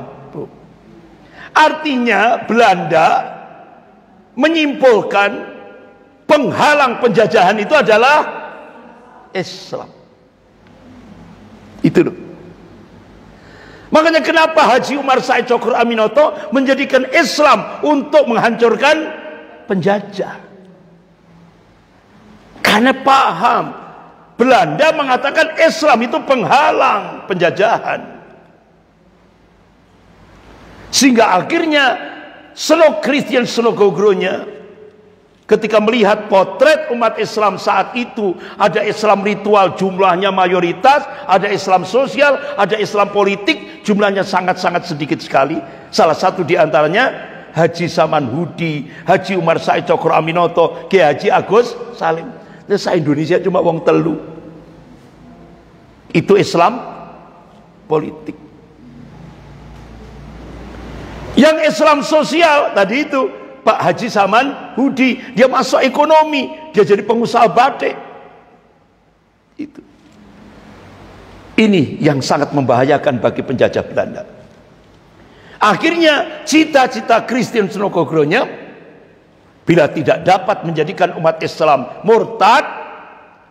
Artinya Belanda menyimpulkan penghalang penjajahan itu adalah Islam. Itu loh. Makanya kenapa Haji Umar Said Cokroaminoto menjadikan Islam untuk menghancurkan penjajah? Karena paham Belanda mengatakan Islam itu penghalang penjajahan. Sehingga akhirnya Christian Snokogrunje ketika melihat potret umat Islam saat itu, ada Islam ritual jumlahnya mayoritas, ada Islam sosial, ada Islam politik jumlahnya sangat-sangat sedikit sekali. Salah satu diantaranya Haji Saman Hudi, Haji Umar Said Cokroaminoto, Kiai Haji Agus Salim. Sa Indonesia cuma wong telu. Itu Islam politik. Yang Islam sosial tadi itu Pak Haji Saman Hudi, dia masuk ekonomi, dia jadi pengusaha batik. Itu. Ini yang sangat membahayakan bagi penjajah Belanda. Akhirnya cita-cita Christian Snokogrunje, bila tidak dapat menjadikan umat Islam murtad,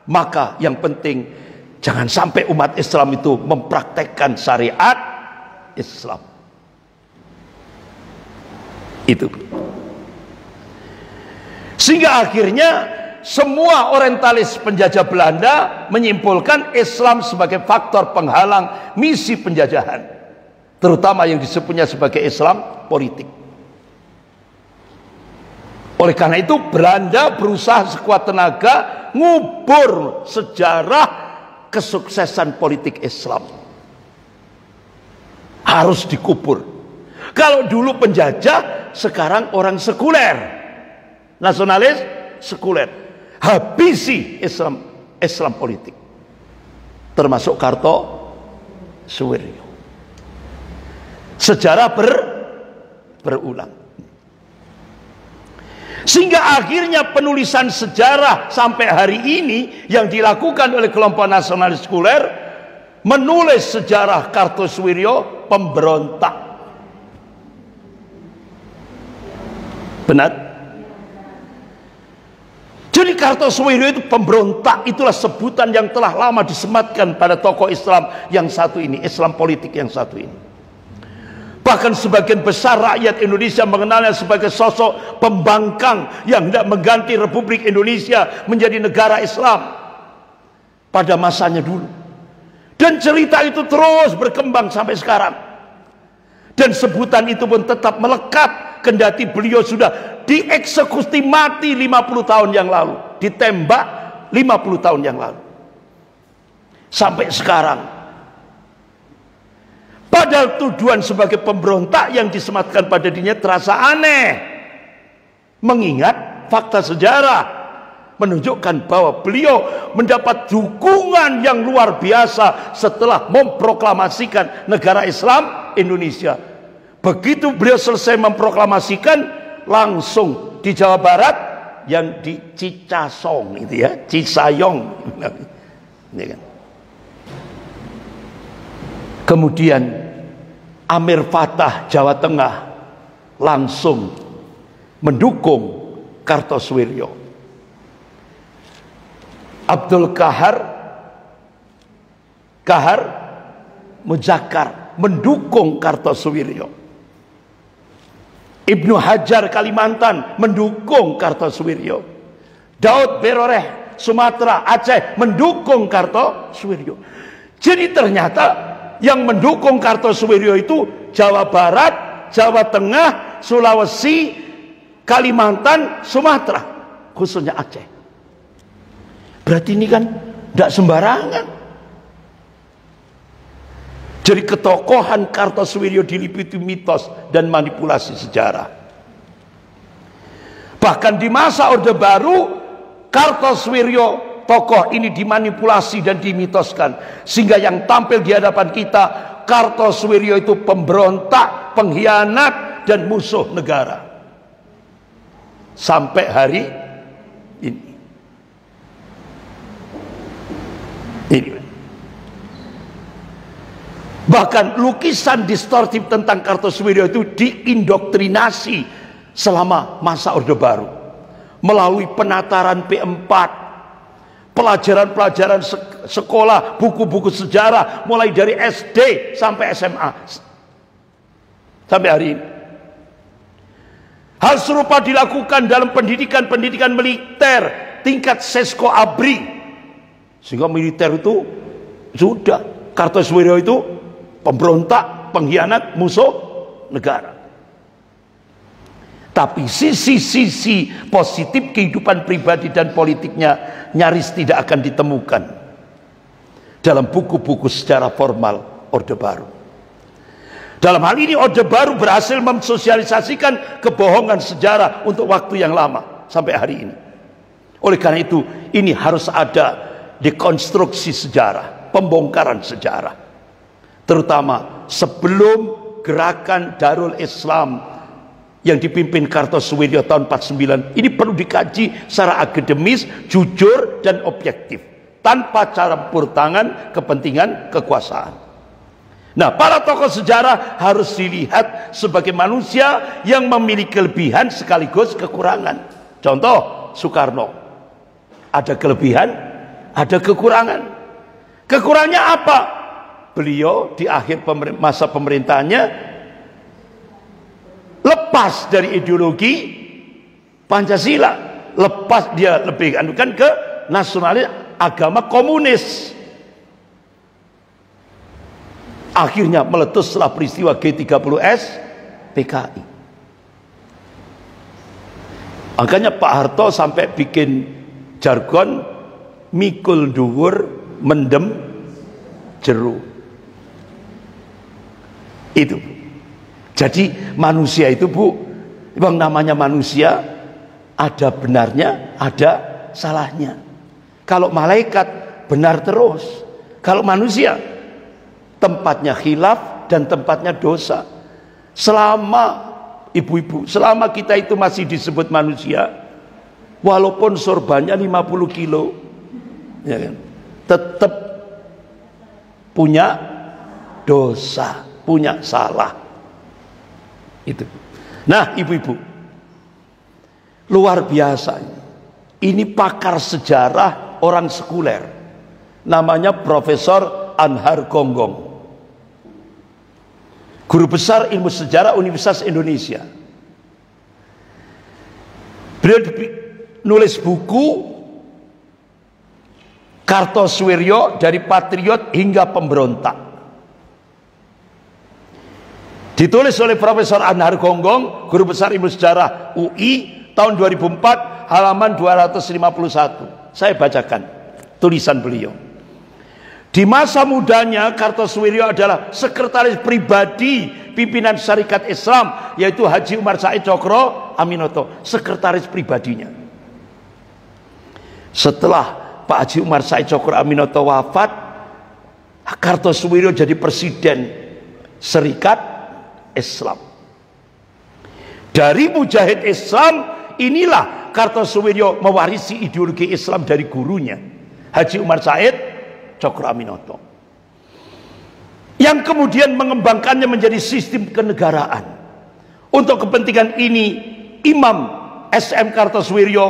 maka yang penting jangan sampai umat Islam itu mempraktekkan syariat Islam. Itu. Sehingga akhirnya semua orientalis penjajah Belanda menyimpulkan Islam sebagai faktor penghalang misi penjajahan, terutama yang disebutnya sebagai Islam politik. Oleh karena itu Belanda berusaha sekuat tenaga ngubur sejarah kesuksesan politik Islam. Harus dikubur. Kalau dulu penjajah, sekarang orang sekuler, nasionalis sekuler. Habisi Islam politik, termasuk Kartosuwiryo. Sejarah berulang. Sehingga akhirnya penulisan sejarah sampai hari ini yang dilakukan oleh kelompok nasionalis sekuler, menulis sejarah Kartosuwiryo pemberontak. Benar? Jadi Kartosuwiryo itu pemberontak, itulah sebutan yang telah lama disematkan pada tokoh Islam yang satu ini, Islam politik yang satu ini. Bahkan sebagian besar rakyat Indonesia mengenalnya sebagai sosok pembangkang yang hendak mengganti Republik Indonesia menjadi negara Islam pada masanya dulu. Dan cerita itu terus berkembang sampai sekarang. Dan sebutan itu pun tetap melekat, kendati beliau sudah dieksekusi mati 50 tahun yang lalu, ditembak 50 tahun yang lalu. Sampai sekarang. Padahal tuduhan sebagai pemberontak yang disematkan pada dirinya terasa aneh, mengingat fakta sejarah menunjukkan bahwa beliau mendapat dukungan yang luar biasa setelah memproklamasikan negara Islam Indonesia. Begitu beliau selesai memproklamasikan, langsung di Jawa Barat yang di Cicasong itu ya, Cisayong. Ini kan. Kemudian Amir Fatah Jawa Tengah langsung mendukung Kartosuwiryo. Abdul Kahar Muzakkar mendukung Kartosuwiryo. Ibnu Hajar Kalimantan mendukung Kartosuwiryo. Daud Beroreh Sumatera Aceh mendukung Kartosuwiryo. Jadi ternyata yang mendukung Kartosuwiryo itu Jawa Barat, Jawa Tengah, Sulawesi, Kalimantan, Sumatera, khususnya Aceh. Berarti ini kan tidak sembarangan. Jadi ketokohan Kartosuwiryo diliputi mitos dan manipulasi sejarah. Bahkan di masa Orde Baru, Kartosuwiryo tokoh ini dimanipulasi dan dimitoskan, sehingga yang tampil di hadapan kita Kartosuwiryo itu pemberontak, pengkhianat, dan musuh negara. Sampai hari ini. Bahkan lukisan distortif tentang Kartosuwiryo itu diindoktrinasi selama masa Orde Baru melalui penataran P4, pelajaran-pelajaran sekolah, buku-buku sejarah mulai dari SD sampai SMA sampai hari ini. Hal serupa dilakukan dalam pendidikan militer tingkat Sesko Abri, sehingga militer itu sudah Kartosuwiryo itu pemberontak, pengkhianat, musuh negara. Tapi sisi-sisi positif kehidupan pribadi dan politiknya nyaris tidak akan ditemukan dalam buku-buku sejarah formal Orde Baru. Dalam hal ini Orde Baru berhasil mensosialisasikan kebohongan sejarah untuk waktu yang lama sampai hari ini. Oleh karena itu, ini harus ada dekonstruksi sejarah, pembongkaran sejarah. Terutama sebelum gerakan Darul Islam yang dipimpin Kartosuwiryo tahun 49, ini perlu dikaji secara akademis, jujur dan objektif, tanpa campur tangan kepentingan kekuasaan. Nah, para tokoh sejarah harus dilihat sebagai manusia yang memiliki kelebihan sekaligus kekurangan. Contoh Soekarno, ada kelebihan, ada kekurangan. Kekurangannya apa? Beliau di akhir masa pemerintahannya lepas dari ideologi Pancasila, lepas, dia lebih anukan ke nasionalis, agama komunis. Akhirnya meletus setelah peristiwa G30S PKI. Makanya Pak Harto sampai bikin jargon mikul dhuwur mendem jeru. Itu. Jadi manusia itu, Bu, yang namanya manusia ada benarnya, ada salahnya. Kalau malaikat benar terus, kalau manusia tempatnya khilaf dan tempatnya dosa. Selama ibu-ibu, selama kita itu masih disebut manusia, walaupun sorbannya 50 kilo, ya kan, tetap punya dosa, punya salah. Itu. Nah, ibu-ibu, luar biasa. Ini pakar sejarah orang sekuler, namanya Profesor Anhar Gonggong, guru besar ilmu sejarah Universitas Indonesia. Beliau nulis buku Kartosuwiryo dari patriot hingga pemberontak. Ditulis oleh Profesor Anhar Gonggong, guru besar ilmu sejarah UI, tahun 2004, halaman 251. Saya bacakan tulisan beliau. Di masa mudanya, Kartosuwiryo adalah sekretaris pribadi pimpinan Syarikat Islam, yaitu Haji Umar Said Cokro Aminoto, sekretaris pribadinya. Setelah Pak Haji Umar Said Cokro Aminoto wafat, Kartosuwiryo jadi presiden Syarikat Islam. Dari mujahid Islam inilah Kartosuwiryo mewarisi ideologi Islam dari gurunya Haji Umar Said Cokro Aminoto, yang kemudian mengembangkannya menjadi sistem kenegaraan. Untuk kepentingan ini, Imam SM Kartosuwiryo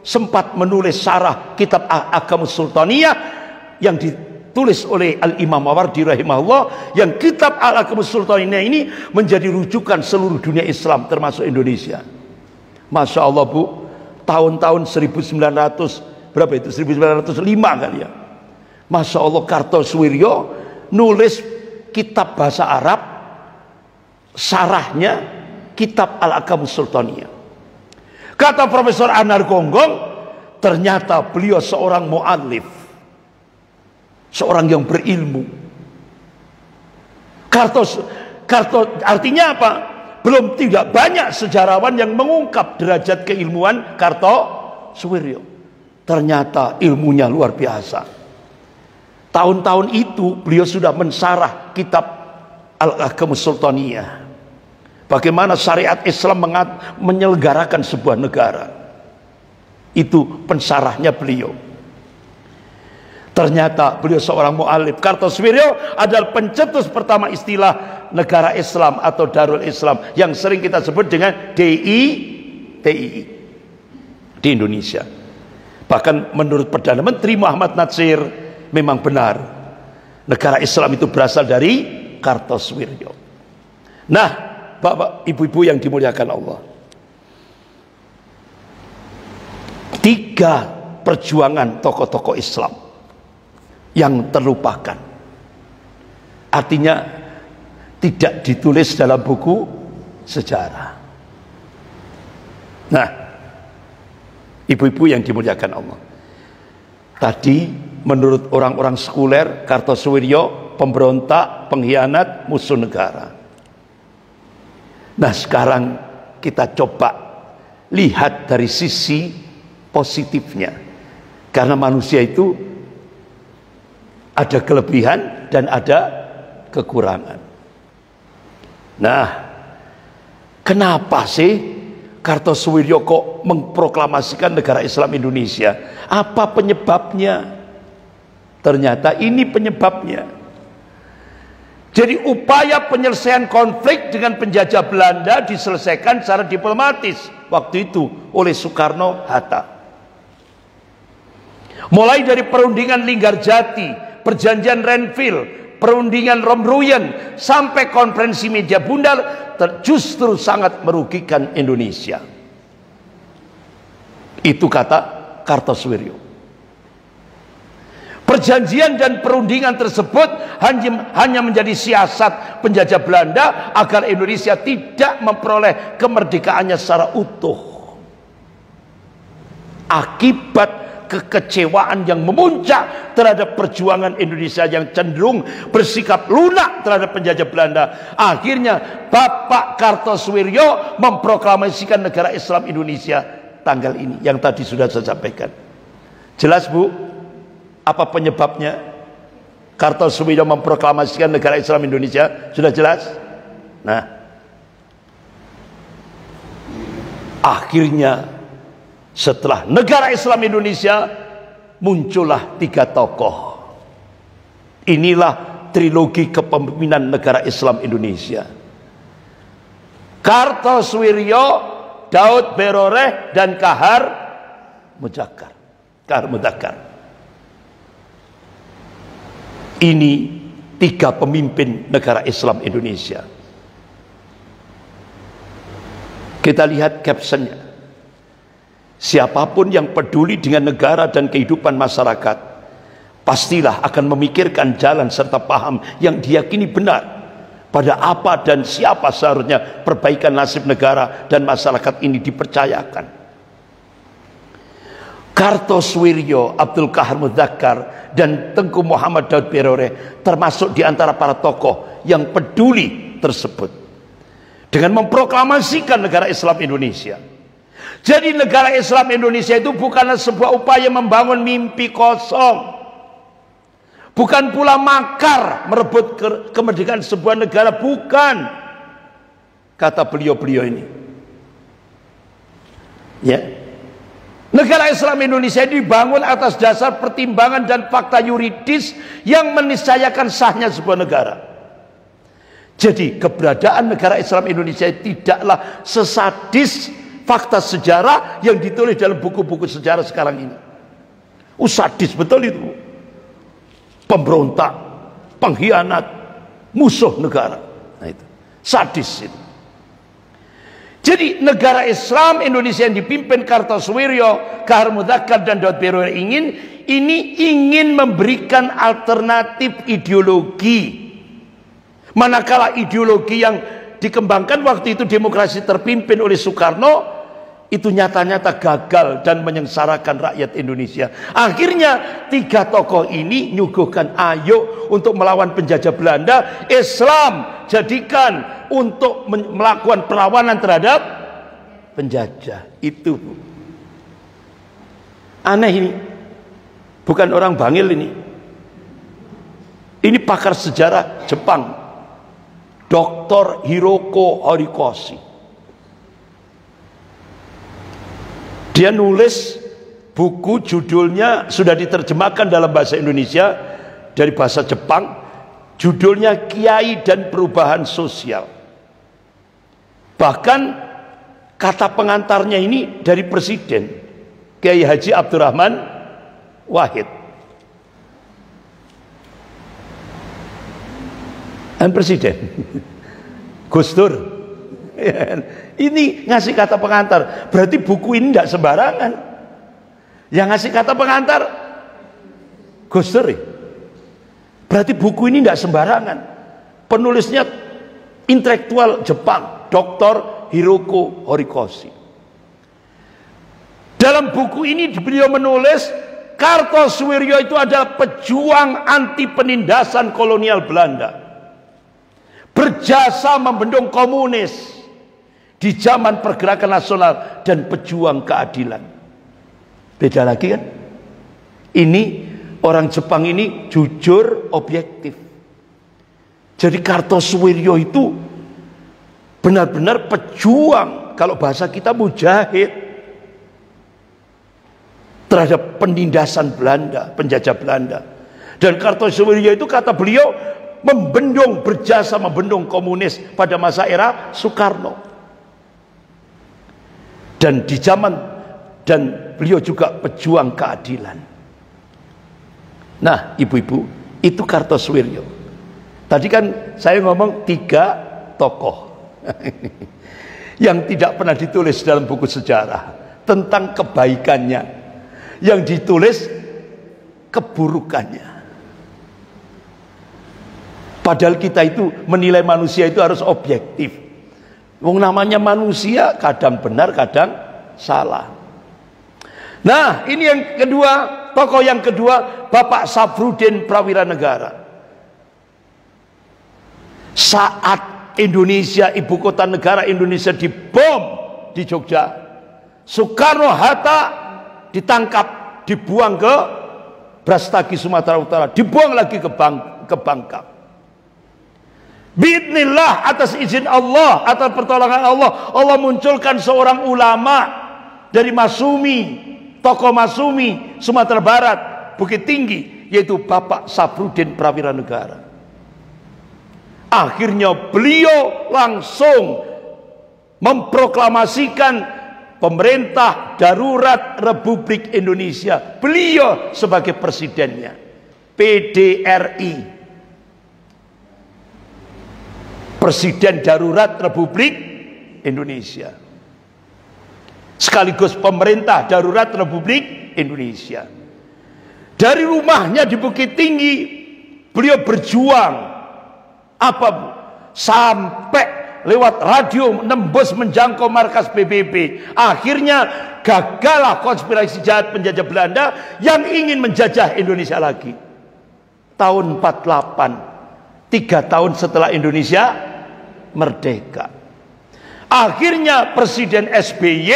sempat menulis syarah kitab Ahkamus Sultaniyah yang ditulis oleh Al-Imam Mawardi rahimahullah, yang kitab Ahkamus Sultaniyah ini menjadi rujukan seluruh dunia Islam termasuk Indonesia. Masya Allah, Bu, tahun-tahun 1900 berapa itu? 1905 kali ya. Masya Allah, Kartosuwiryo nulis kitab bahasa Arab, syarahnya kitab Al-Ahkam Sultaniyah. Kata Profesor Anar Gonggong, ternyata beliau seorang mu'allif, seorang yang berilmu. Artinya apa? Belum tidak banyak sejarawan yang mengungkap derajat keilmuan Kartosuwiryo. Ternyata ilmunya luar biasa. Tahun-tahun itu beliau sudah mensarah kitab Al-Ahkam Sultaniyah. Bagaimana syariat Islam menyelenggarakan sebuah negara. Itu pensarahnya beliau. Ternyata beliau seorang mu'alif. Kartosuwiryo adalah pencetus pertama istilah negara Islam atau Darul Islam yang sering kita sebut dengan DII di Indonesia. Bahkan menurut Perdana Menteri Muhammad Natsir, memang benar negara Islam itu berasal dari Kartosuwiryo. Nah, Bapak, Ibu-ibu yang dimuliakan Allah, 3 perjuangan tokoh-tokoh Islam yang terlupakan, artinya tidak ditulis dalam buku sejarah. Nah, ibu-ibu yang dimuliakan Allah, tadi menurut orang-orang sekuler, Kartosuwiryo pemberontak, pengkhianat, musuh negara. Nah, sekarang kita coba lihat dari sisi positifnya, karena manusia itu ada kelebihan dan ada kekurangan. Nah, kenapa sih Kartosuwiryo kok memproklamasikan negara Islam Indonesia? Apa penyebabnya? Ternyata ini penyebabnya. Jadi upaya penyelesaian konflik dengan penjajah Belanda diselesaikan secara diplomatis waktu itu oleh Soekarno-Hatta. Mulai dari perundingan Linggarjati, perjanjian Renville, perundingan Romruyen, sampai konferensi Meja Bundar, justru sangat merugikan Indonesia. Itu kata Kartosuwiryo. Perjanjian dan perundingan tersebut hanya menjadi siasat penjajah Belanda agar Indonesia tidak memperoleh kemerdekaannya secara utuh. Akibat kekecewaan yang memuncak terhadap perjuangan Indonesia yang cenderung bersikap lunak terhadap penjajah Belanda, akhirnya Bapak Kartosuwiryo memproklamasikan negara Islam Indonesia tanggal ini yang tadi sudah saya sampaikan. Jelas, Bu? Apa penyebabnya Kartosuwiryo memproklamasikan negara Islam Indonesia? Sudah jelas? Nah, akhirnya setelah negara Islam Indonesia muncullah 3 tokoh. Inilah trilogi kepemimpinan negara Islam Indonesia. Kartosuwiryo, Daud Beroreh, dan Kahar Mudzakkar. Ini 3 pemimpin negara Islam Indonesia. Kita lihat captionnya. Siapapun yang peduli dengan negara dan kehidupan masyarakat, pastilah akan memikirkan jalan serta paham yang diyakini benar pada apa dan siapa seharusnya perbaikan nasib negara dan masyarakat ini dipercayakan. Kartosuwiryo, Abdul Qahar Mudzakkar, dan Tengku Muhammad Daud Beroreh termasuk di antara para tokoh yang peduli tersebut dengan memproklamasikan negara Islam Indonesia. Jadi negara Islam Indonesia itu bukanlah sebuah upaya membangun mimpi kosong, bukan pula makar merebut kemerdekaan sebuah negara, bukan, kata beliau-beliau ini. Ya, negara Islam Indonesia dibangun atas dasar pertimbangan dan fakta yuridis yang meniscayakan sahnya sebuah negara. Jadi keberadaan negara Islam Indonesia tidaklah sesadis fakta sejarah yang ditulis dalam buku-buku sejarah sekarang ini. Sadis betul itu. Pemberontak, pengkhianat, musuh negara. Nah itu, sadis itu. Jadi negara Islam Indonesia yang dipimpin Kartosuwiryo, Kahar Mudzakkar, dan Daud Beroreh ingin memberikan alternatif ideologi Manakala ideologi yang dikembangkan waktu itu demokrasi terpimpin oleh Soekarno itu nyata-nyata gagal dan menyengsarakan rakyat Indonesia. Akhirnya tiga tokoh ini nyuguhkan ayo untuk melawan penjajah Belanda, Islam jadikan untuk melakukan perlawanan terhadap penjajah. Itu aneh ini. Bukan orang bangil ini. Ini pakar sejarah Jepang, Dr. Hiroko Horikoshi. Dia nulis buku, judulnya sudah diterjemahkan dalam bahasa Indonesia dari bahasa Jepang, judulnya Kiai dan Perubahan Sosial. Bahkan kata pengantarnya ini dari Presiden Kiai Haji Abdurrahman Wahid. Dan Presiden Gus Dur ini ngasih kata pengantar. Berarti buku ini tidak sembarangan. Yang ngasih kata pengantar Gus Dur. Berarti buku ini tidak sembarangan. Penulisnya intelektual Jepang, Dr. Hiroko Horikoshi. Dalam buku ini beliau menulis Kartosoewirjo itu adalah pejuang anti penindasan kolonial Belanda, berjasa membendung komunis di zaman pergerakan nasional dan pejuang keadilan. Beda lagi kan? Ini orang Jepang ini jujur, objektif. Jadi Kartosoewirjo itu benar-benar pejuang, kalau bahasa kita mujahid terhadap penindasan Belanda, penjajah Belanda. Dan Kartosoewirjo itu kata beliau berjasa membendung komunis pada masa era Soekarno. Dan di zaman dan beliau juga pejuang keadilan. Nah, ibu-ibu, itu Kartosoewirjo. Tadi kan saya ngomong tiga tokoh yang tidak pernah ditulis dalam buku sejarah tentang kebaikannya. Yang ditulis keburukannya. Padahal kita itu menilai manusia itu harus objektif. Wong namanya manusia kadang benar kadang salah. Nah, ini yang kedua, tokoh yang kedua, Bapak Safrudin Prawiranegara. Saat Indonesia, ibu kota negara Indonesia dibom di Jogja, Soekarno-Hatta ditangkap, dibuang ke Brastagi Sumatera Utara, dibuang lagi ke Bangka. Biidznillah, atas izin Allah, atas pertolongan Allah, Allah munculkan seorang ulama dari Masumi, tokoh Masumi, Sumatera Barat, Bukit Tinggi, yaitu Bapak Safrudin Prawiranegara. Akhirnya beliau langsung memproklamasikan pemerintah darurat Republik Indonesia. Beliau sebagai presidennya, PDRI, Presiden Darurat Republik Indonesia, sekaligus pemerintah darurat Republik Indonesia. Dari rumahnya di Bukit Tinggi beliau berjuang sampai lewat radio nembus menjangkau markas PBB. Akhirnya gagallah konspirasi jahat penjajah Belanda yang ingin menjajah Indonesia lagi. Tahun 48, 3 tahun setelah Indonesia merdeka. Akhirnya Presiden SBY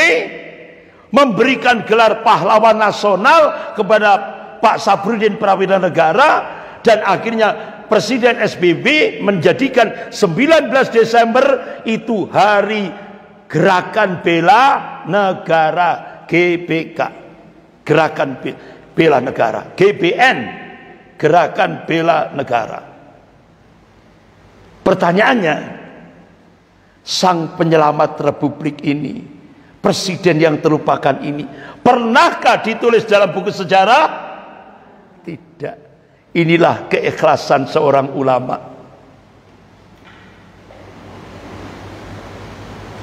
memberikan gelar pahlawan nasional kepada Pak Safrudin Prawiranegara, dan akhirnya Presiden SBY menjadikan 19 Desember itu hari Gerakan Bela Negara, GBK, Gerakan Bela Negara, GBN, Gerakan Bela Negara. Pertanyaannya, sang penyelamat Republik ini, presiden yang terlupakan ini, pernahkah ditulis dalam buku sejarah? Tidak. Inilah keikhlasan seorang ulama.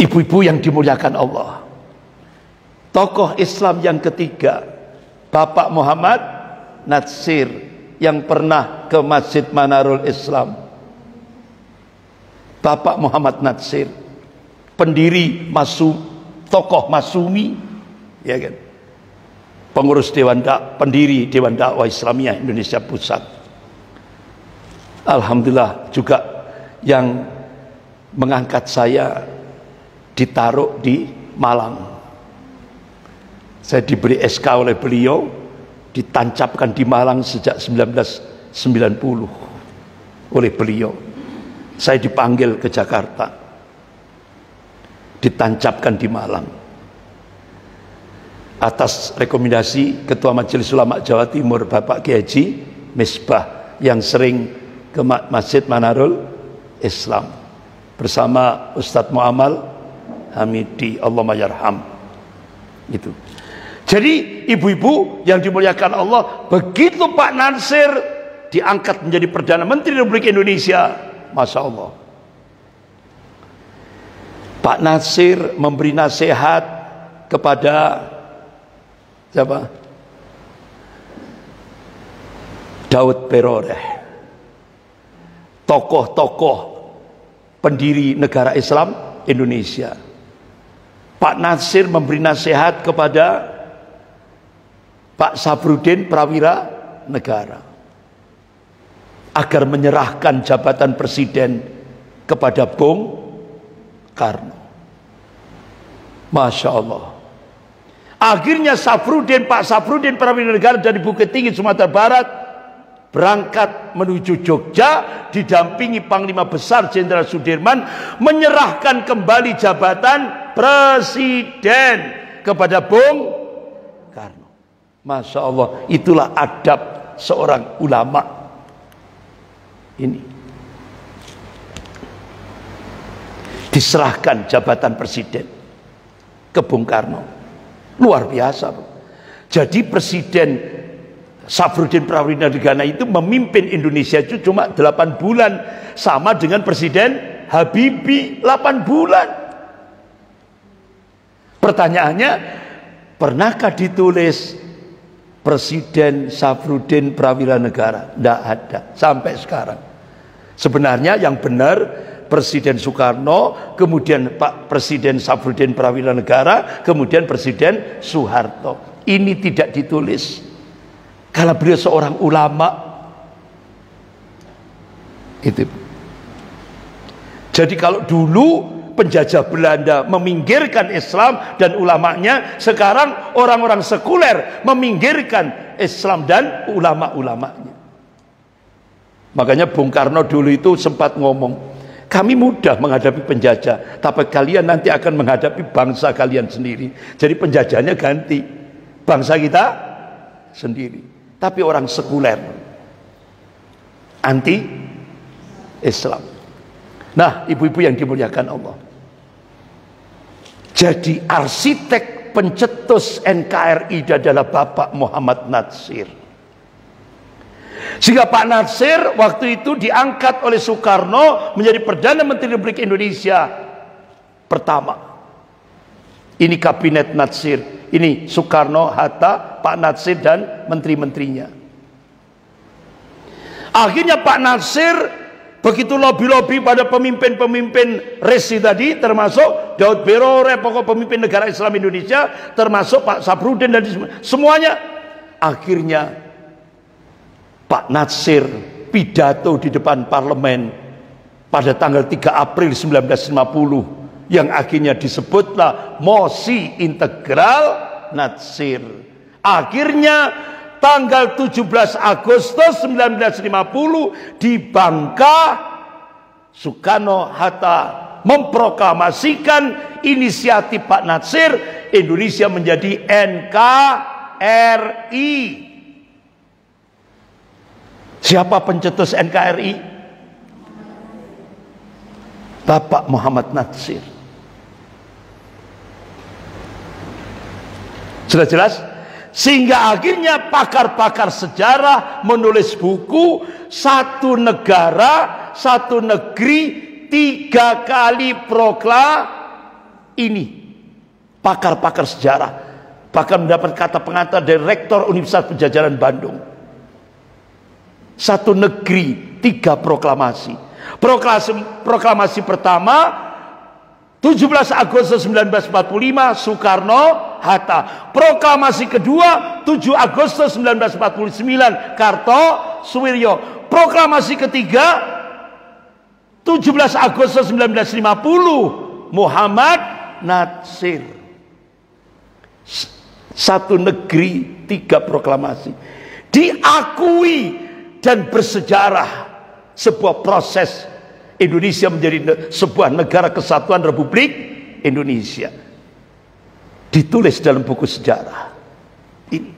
Ibu-ibu yang dimuliakan Allah, tokoh Islam yang ketiga, Bapak Muhammad Natsir, yang pernah ke Masjid Manarul Islam. Bapak Muhammad Natsir, pendiri tokoh Masumi, ya kan, pengurus pendiri Dewan Dakwah Islamiyah Indonesia Pusat. Alhamdulillah juga yang mengangkat saya ditaruh di Malang. Saya diberi SK oleh beliau, ditancapkan di Malang sejak 1990 oleh beliau. Saya dipanggil ke Jakarta, ditancapkan di Malang atas rekomendasi Ketua Majelis Ulama Jawa Timur Bapak Kiai Haji Misbah yang sering ke Masjid Manarul Islam bersama Ustadz Muamal Hamidi, Allahumma yarham. Gitu. Jadi ibu-ibu yang dimuliakan Allah, begitu Pak Natsir diangkat menjadi Perdana Menteri Republik Indonesia, Masya Allah, Pak Natsir memberi nasihat kepada siapa? Daud Beroreh, tokoh-tokoh pendiri negara Islam Indonesia. Pak Natsir memberi nasihat kepada Pak Safruddin Prawira Negara agar menyerahkan jabatan presiden kepada Bung Karno. Masya Allah. Akhirnya Pak Safruddin Prawira Negara dari Bukit Tinggi Sumatera Barat berangkat menuju Jogja didampingi Panglima Besar Jenderal Sudirman, menyerahkan kembali jabatan presiden kepada Bung Karno. Masya Allah, itulah adab seorang ulama ini. Diserahkan jabatan presiden ke Bung Karno. Luar biasa. Jadi Presiden Safruddin Prawira Negara itu memimpin Indonesia itu cuma 8 bulan, sama dengan Presiden Habibie 8 bulan. Pertanyaannya, pernahkah ditulis Presiden Safruddin Prawira Negara? Tidak ada sampai sekarang. Sebenarnya yang benar Presiden Soekarno, kemudian Pak Presiden Safruddin Prawira Negara, kemudian Presiden Soeharto. Ini tidak ditulis. Karena beliau seorang ulama. Itu. Jadi kalau dulu penjajah Belanda meminggirkan Islam dan ulamanya, sekarang orang-orang sekuler meminggirkan Islam dan ulama-ulamanya. Makanya Bung Karno dulu itu sempat ngomong, kami mudah menghadapi penjajah, tapi kalian nanti akan menghadapi bangsa kalian sendiri. Jadi penjajahnya ganti, bangsa kita sendiri. Tapi orang sekuler, anti Islam. Nah, ibu-ibu yang dimuliakan Allah, jadi arsitek pencetus NKRI adalah Bapak Muhammad Natsir. Sehingga Pak Natsir waktu itu diangkat oleh Soekarno menjadi Perdana Menteri Republik Indonesia pertama. Ini kabinet Natsir. Ini Soekarno, Hatta, Pak Natsir dan menteri-menterinya. Akhirnya Pak Natsir begitu lobby-lobby pada pemimpin-pemimpin resi tadi, termasuk Daud Beroreh, pokok pemimpin negara Islam Indonesia, termasuk Pak Safruddin dan semuanya. Akhirnya Pak Natsir pidato di depan parlemen pada tanggal 3 April 1950 yang akhirnya disebutlah mosi integral Natsir. Akhirnya tanggal 17 Agustus 1950 di Bangka, Soekarno Hatta memproklamasikan inisiatif Pak Natsir, Indonesia menjadi NKRI. Siapa pencetus NKRI? Bapak Muhammad Natsir. Sudah jelas? Sehingga akhirnya pakar-pakar sejarah menulis buku Satu Negara, Satu Negeri, 3 kali ini. Pakar-pakar sejarah bahkan mendapat kata pengantar dari Rektor Universitas Padjadjaran Bandung. Satu negeri, 3 proklamasi. Proklamasi pertama 17 Agustus 1945 Soekarno Hatta. Proklamasi kedua 7 Agustus 1949 Kartosuwiryo. Proklamasi ketiga 17 Agustus 1950 Muhammad Natsir. Satu negeri, 3 proklamasi. Diakui dan bersejarah sebuah proses Indonesia menjadi sebuah negara kesatuan Republik Indonesia. Ditulis dalam buku sejarah. Ini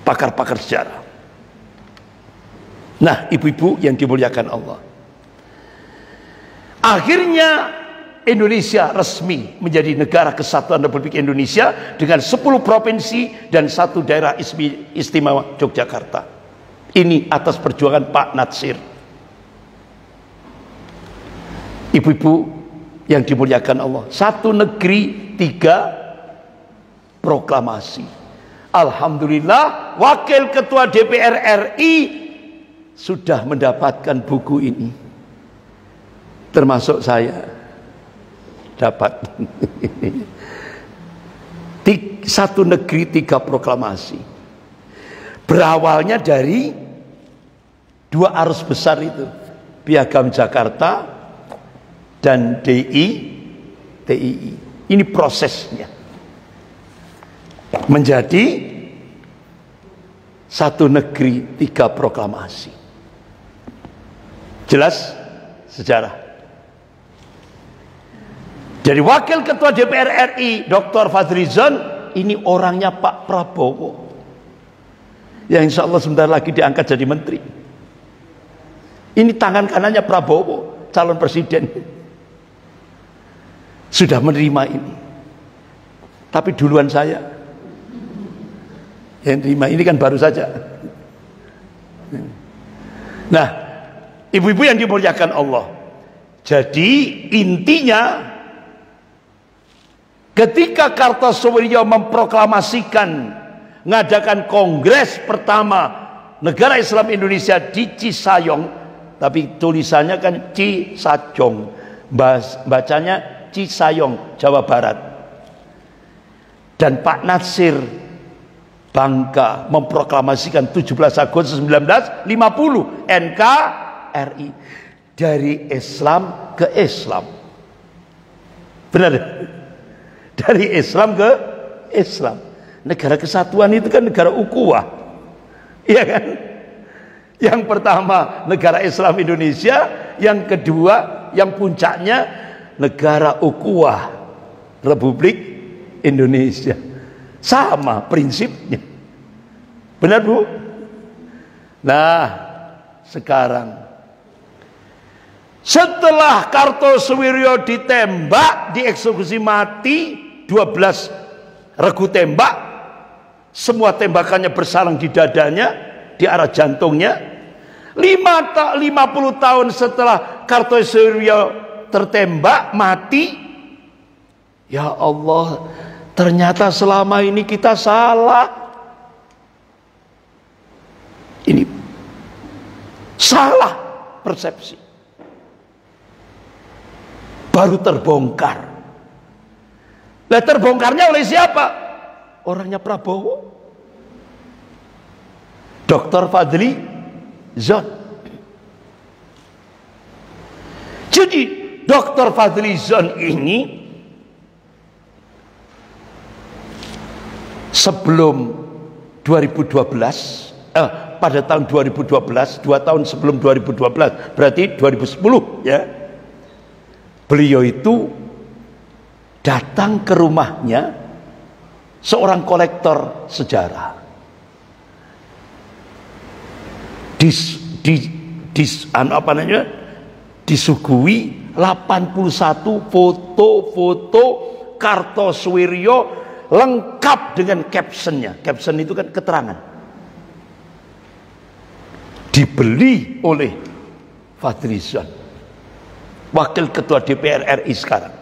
pakar-pakar sejarah. Nah, ibu-ibu yang dimuliakan Allah, akhirnya Indonesia resmi menjadi negara kesatuan Republik Indonesia dengan 10 provinsi dan 1 daerah istimewa Yogyakarta. Ini atas perjuangan Pak Natsir. Ibu-ibu yang dimuliakan Allah, 1 negeri 3 proklamasi. Alhamdulillah, Wakil Ketua DPR RI sudah mendapatkan buku ini, termasuk saya dapat. 1 negeri 3 proklamasi. Berawalnya dari 2 arus besar itu, Piagam Jakarta dan TII. Ini prosesnya menjadi 1 negeri 3 proklamasi. Jelas sejarah. Jadi Wakil Ketua DPR RI Dr. Fadlizon ini orangnya Pak Prabowo, yang insya Allah sebentar lagi diangkat jadi menteri. Ini tangan kanannya Prabowo, calon presiden. Sudah menerima ini, tapi duluan saya yang terima. Ini kan baru saja. Nah, ibu-ibu yang dimuliakan Allah, jadi intinya ketika Kartosuwiryo memproklamasikan ngadakan kongres pertama negara Islam Indonesia di Cisayong, tapi tulisannya kan Cisajong, bacanya Cisayong, Jawa Barat. Dan Pak Natsir bangga memproklamasikan 17 Agustus 1950 NKRI, dari Islam ke Islam. Benar? Dari Islam ke Islam. Negara kesatuan itu kan negara ukhuwah, iya kan? Yang pertama negara Islam Indonesia, yang kedua yang puncaknya negara ukhuwah Republik Indonesia. Sama prinsipnya. Benar, Bu? Nah, sekarang setelah Kartosuwiryo ditembak, dieksekusi mati, 12 regu tembak, semua tembakannya bersarang di dadanya, di arah jantungnya. 50 tahun setelah Kartosuwiryo tertembak mati, ya Allah, ternyata selama ini kita salah. Ini salah persepsi, baru terbongkar. Lah, terbongkarnya oleh siapa? Orangnya Prabowo, Dr. Fadlizon. Jadi Dr. Fadlizon ini sebelum 2012, pada tahun 2012, 2 tahun sebelum 2012, berarti 2010 ya, beliau itu datang ke rumahnya seorang kolektor sejarah. Disuguhi 81 foto-foto Kartosuwiryo lengkap dengan captionnya. Caption itu kan keterangan. Dibeli oleh Fadlizon, Wakil Ketua DPR RI sekarang.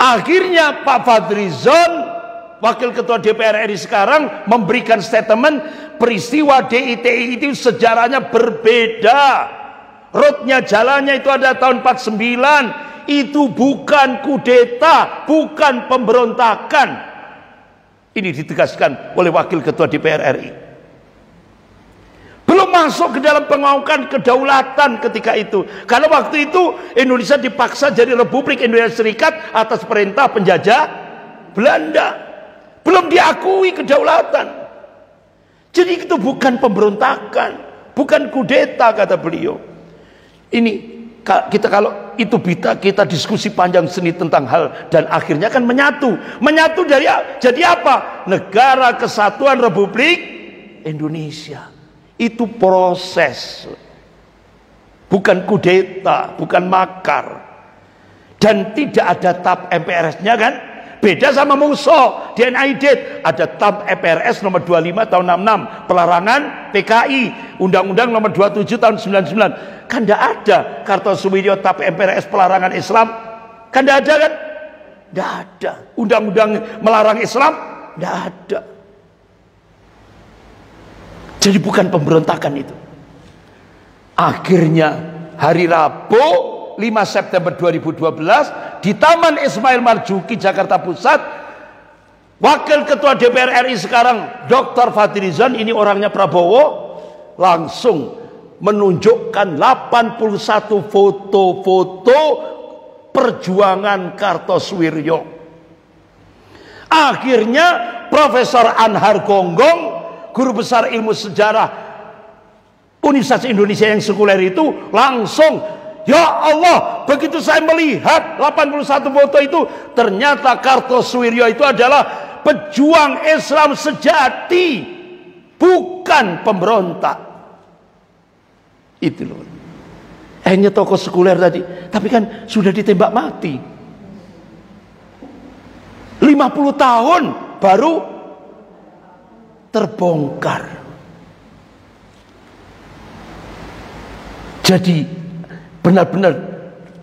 Akhirnya Pak Fadlizon, Wakil Ketua DPR RI sekarang, memberikan statement peristiwa DITI itu sejarahnya berbeda. roadnya, jalannya itu ada tahun 49. Itu bukan kudeta, bukan pemberontakan. Ini ditegaskan oleh Wakil Ketua DPR RI. Belum masuk ke dalam pengakuan kedaulatan ketika itu. Karena waktu itu Indonesia dipaksa jadi Republik Indonesia Serikat atas perintah penjajah Belanda. Belum diakui kedaulatan. Jadi itu bukan pemberontakan, bukan kudeta, kata beliau. Ini kita kalau itu kita diskusi panjang seni tentang hal, dan akhirnya kan menyatu dari jadi apa? Negara Kesatuan Republik Indonesia. Itu proses, bukan kudeta, bukan makar, dan tidak ada TAP MPRS-nya kan? Beda sama musuh di NID. Ada TAP MPRS nomor 25 tahun 66, pelarangan PKI, Undang-Undang nomor 27 tahun 99. Kan tidak ada Kartosuwiryo TAP MPRS pelarangan Islam, kan tidak ada kan? Tidak ada. Undang-undang melarang Islam, tidak ada. Jadi bukan pemberontakan itu. Akhirnya hari Rabu 5 September 2012 di Taman Ismail Marzuki, Jakarta Pusat, Wakil Ketua DPR RI sekarang Dr. Fadlizon, ini orangnya Prabowo, langsung menunjukkan 81 foto-foto perjuangan Kartosuwiryo. Akhirnya Profesor Anhar Gonggong, guru besar ilmu sejarah Universitas Indonesia yang sekuler itu, langsung, ya Allah, begitu saya melihat 81 foto itu, ternyata Kartosuwiryo itu adalah pejuang Islam sejati, bukan pemberontak. Itu loh. Hanya tokoh sekuler tadi, tapi kan sudah ditembak mati. 50 tahun baru terbongkar. Jadi benar-benar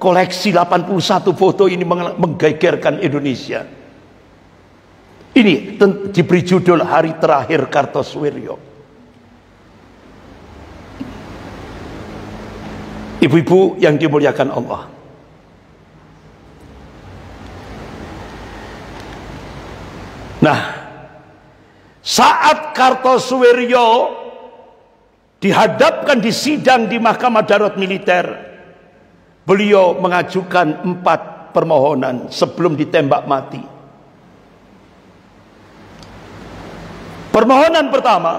koleksi 81 foto ini menggegerkan Indonesia. Ini diberi judul Hari Terakhir Kartosuwiryo. Ibu-ibu yang dimuliakan Allah, nah, saat Kartosuwiryo dihadapkan di sidang di Mahkamah Darurat Militer, beliau mengajukan 4 permohonan sebelum ditembak mati. Permohonan pertama,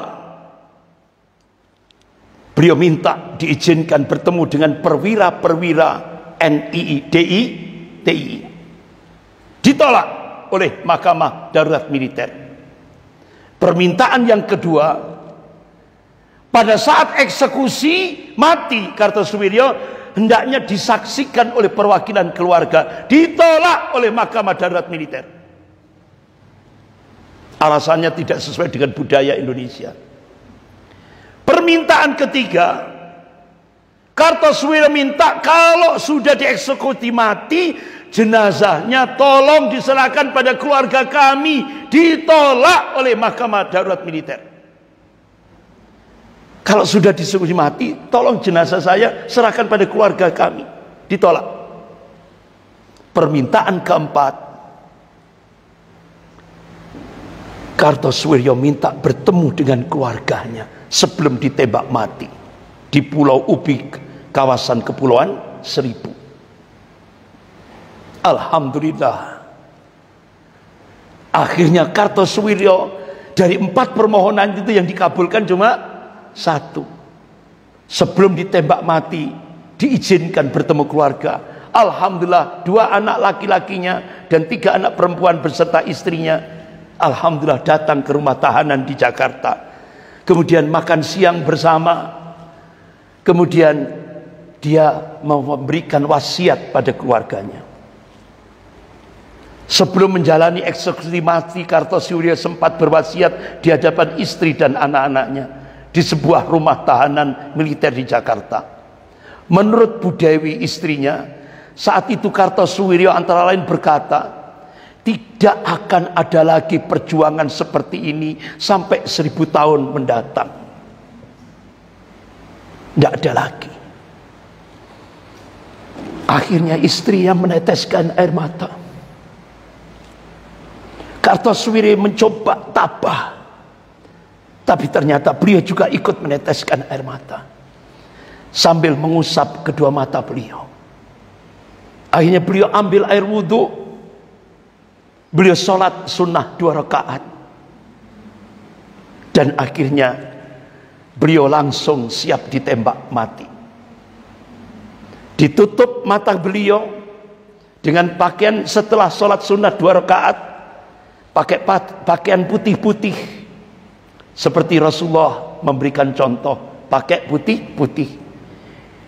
beliau minta diizinkan bertemu dengan perwira-perwira NII, DI, TI. Ditolak oleh Mahkamah Darurat Militer. Permintaan yang kedua, pada saat eksekusi mati Kartosuwiryo, hendaknya disaksikan oleh perwakilan keluarga. Ditolak oleh Mahkamah Darurat Militer. Alasannya tidak sesuai dengan budaya Indonesia. Permintaan ketiga, Kartosuwiryo minta kalau sudah dieksekusi mati, jenazahnya tolong diserahkan pada keluarga kami. Ditolak oleh Mahkamah Darurat Militer. Kalau sudah dieksekusi mati, tolong jenazah saya serahkan pada keluarga kami. Ditolak. Permintaan keempat, Kartosuwiryo minta bertemu dengan keluarganya sebelum ditembak mati di Pulau Ubi, kawasan Kepulauan Seribu. Alhamdulillah, akhirnya Kartosuwiryo dari 4 permohonan itu yang dikabulkan cuma 1. Sebelum ditembak mati diizinkan bertemu keluarga. Alhamdulillah, 2 anak laki-lakinya dan 3 anak perempuan beserta istrinya, alhamdulillah datang ke rumah tahanan di Jakarta. Kemudian makan siang bersama. Kemudian dia memberikan wasiat pada keluarganya. Sebelum menjalani eksekusi mati, Kartosuwiryo sempat berwasiat di hadapan istri dan anak-anaknya di sebuah rumah tahanan militer di Jakarta. Menurut Bu Dewi, istrinya, saat itu Kartosuwiryo antara lain berkata, tidak akan ada lagi perjuangan seperti ini sampai 1000 tahun mendatang. Tidak ada lagi. Akhirnya istrinya meneteskan air mata. Kartosuwiryo mencoba tabah, tapi ternyata beliau juga ikut meneteskan air mata sambil mengusap kedua mata beliau. Akhirnya beliau ambil air wudhu, beliau sholat sunnah 2 rakaat, dan akhirnya beliau langsung siap ditembak mati. Ditutup mata beliau dengan pakaian setelah sholat sunnah 2 rakaat, pakai pakaian putih-putih seperti Rasulullah memberikan contoh, pakai putih-putih,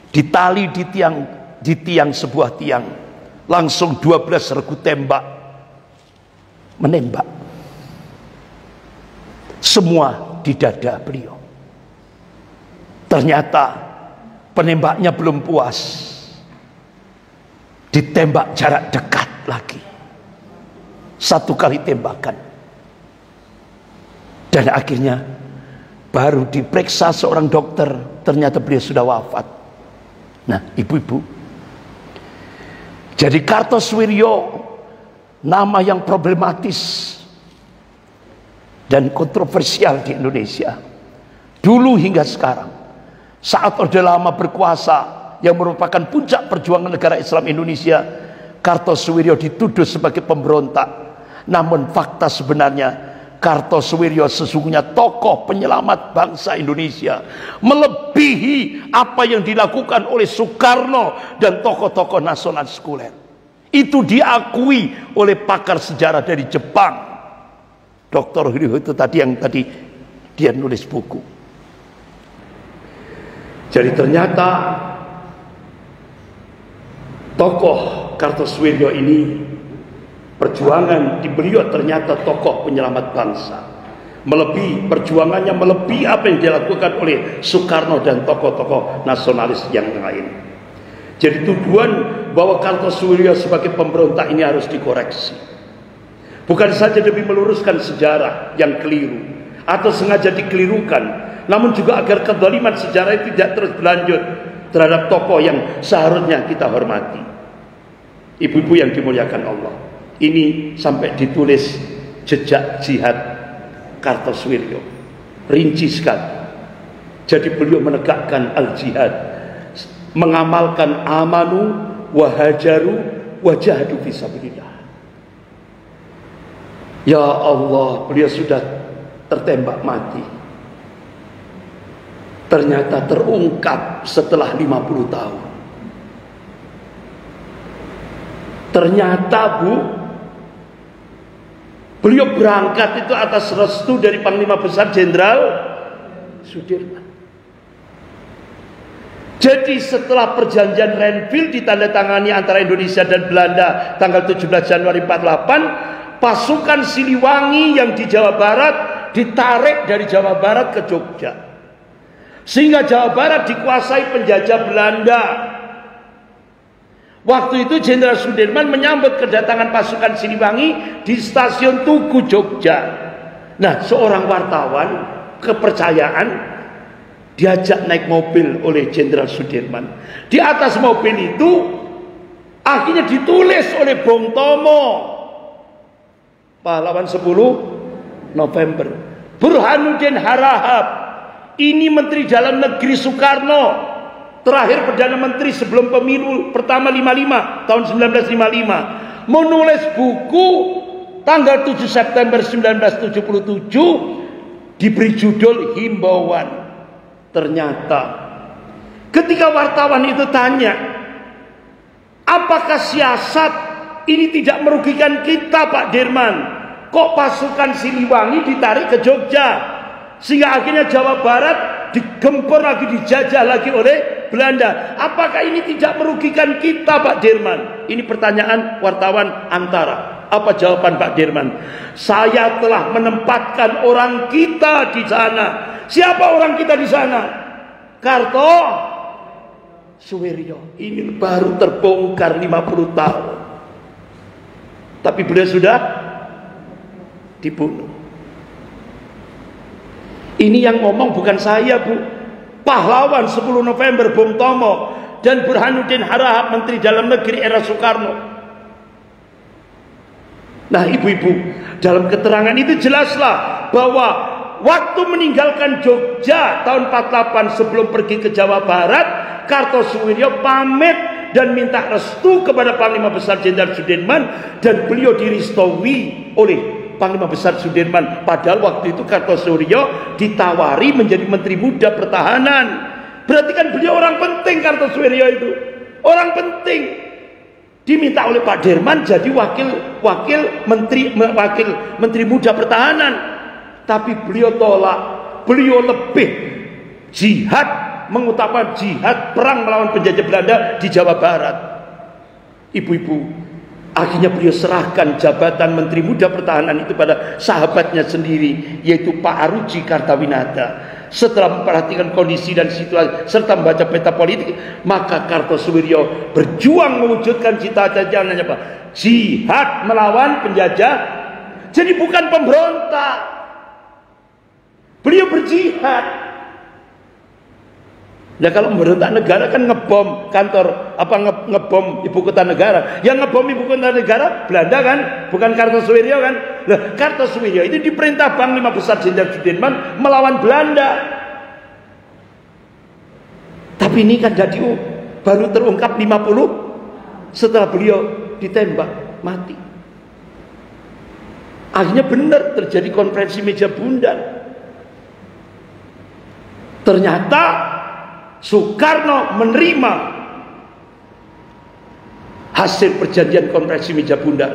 ditali di tiang sebuah tiang, langsung 12 regu tembak menembak semua di dada beliau. Ternyata penembaknya belum puas, ditembak jarak dekat lagi, 1 kali tembakan, dan akhirnya baru diperiksa seorang dokter, ternyata beliau sudah wafat. Nah, ibu-ibu, jadi Kartosuwiryo nama yang problematis dan kontroversial di Indonesia dulu hingga sekarang. Saat Orde Lama berkuasa yang merupakan puncak perjuangan negara Islam Indonesia, Kartosuwiryo dituduh sebagai pemberontak. Namun fakta sebenarnya Kartosuwiryo sesungguhnya tokoh penyelamat bangsa Indonesia, melebihi apa yang dilakukan oleh Soekarno dan tokoh-tokoh nasional sekuler. Itu diakui oleh pakar sejarah dari Jepang, Dr. Hirohito tadi, yang tadi dia nulis buku. Jadi ternyata tokoh Kartosuwiryo ini, perjuangan di beliau ternyata tokoh penyelamat bangsa, perjuangannya melebihi apa yang dilakukan oleh Soekarno dan tokoh-tokoh nasionalis yang lain. Jadi tuduhan bahwa Kartosuwiryo sebagai pemberontak ini harus dikoreksi, bukan saja demi meluruskan sejarah yang keliru atau sengaja dikelirukan, namun juga agar kezaliman sejarah itu tidak terus berlanjut terhadap tokoh yang seharusnya kita hormati. Ibu-ibu yang dimuliakan Allah, ini sampai ditulis jejak jihad Kartosuwiryo, rinci sekali. Jadi beliau menegakkan al-jihad, mengamalkan amanu wahajaru wajahadu fisabilillah. Ya Allah, beliau sudah tertembak mati, ternyata terungkap setelah 50 tahun. Ternyata beliau berangkat itu atas restu dari Panglima Besar Jenderal Sudirman. Jadi setelah perjanjian Renville ditandatangani antara Indonesia dan Belanda tanggal 17 Januari 48, pasukan Siliwangi yang di Jawa Barat ditarik dari Jawa Barat ke Jogja, sehingga Jawa Barat dikuasai penjajah Belanda. Waktu itu Jenderal Sudirman menyambut kedatangan pasukan Siliwangi di stasiun Tugu Jogja. Nah, seorang wartawan kepercayaan diajak naik mobil oleh Jenderal Sudirman. Di atas mobil itu akhirnya ditulis oleh Bung Tomo, pahlawan 10 November, Burhanuddin Harahap, ini Menteri Dalam Negeri Soekarno, terakhir Perdana Menteri sebelum pemilu pertama 55 tahun 1955, menulis buku tanggal 7 September 1977 diberi judul Himbauan. Ternyata ketika wartawan itu tanya, apakah siasat ini tidak merugikan kita, Pak Dirman? Kok pasukan Siliwangi ditarik ke Jogja, sehingga akhirnya Jawa Barat digempur lagi, dijajah lagi oleh Belanda? Apakah ini tidak merugikan kita, Pak Dirman? Ini pertanyaan wartawan antara. Apa jawaban Pak Dirman? Saya telah menempatkan orang kita di sana. Siapa orang kita di sana? Kartosuwiryo. Ini baru terbongkar 50 tahun. Tapi beliau sudah dibunuh. Ini yang ngomong bukan saya, Bu. Pahlawan 10 November Bung Tomo. dan Burhanuddin Harahap, Menteri Dalam Negeri era Soekarno. Nah ibu-ibu, dalam keterangan itu jelaslah bahwa waktu meninggalkan Jogja tahun 48 sebelum pergi ke Jawa Barat, Kartosuwiryo pamit dan minta restu kepada Panglima Besar Jenderal Sudirman, dan beliau direstui oleh Panglima Besar Sudirman. Padahal waktu itu Kartosuwiryo ditawari menjadi Menteri Muda Pertahanan. Berarti kan beliau orang penting, Kartosuwiryo itu orang penting. Diminta oleh Pak Dirman jadi wakil Menteri Muda Pertahanan. Tapi beliau tolak. Beliau lebih jihad, mengutamakan jihad perang melawan penjajah Belanda di Jawa Barat. Ibu-ibu, akhirnya beliau serahkan jabatan Menteri Muda Pertahanan itu pada sahabatnya sendiri, yaitu Pak Aruji Kartawinata. Setelah memperhatikan kondisi dan situasi serta membaca peta politik, maka Kartosuwiryo berjuang mewujudkan cita-citanya apa? Jihad melawan penjajah. Jadi bukan pemberontak. Beliau berjihad. Nah kalau memberontak negara kan ngebom kantor, ngebom ibu kota negara. Yang ngebom ibu kota negara Belanda kan, bukan Kartosuwiryo kan. Lah Kartosuwiryo itu diperintah Panglima Besar Jenderal Sudirman melawan Belanda. Tapi ini kan baru terungkap 50 setelah beliau ditembak mati. Akhirnya benar terjadi konferensi meja bundar. Ternyata Soekarno menerima hasil perjanjian konferensi meja bundar,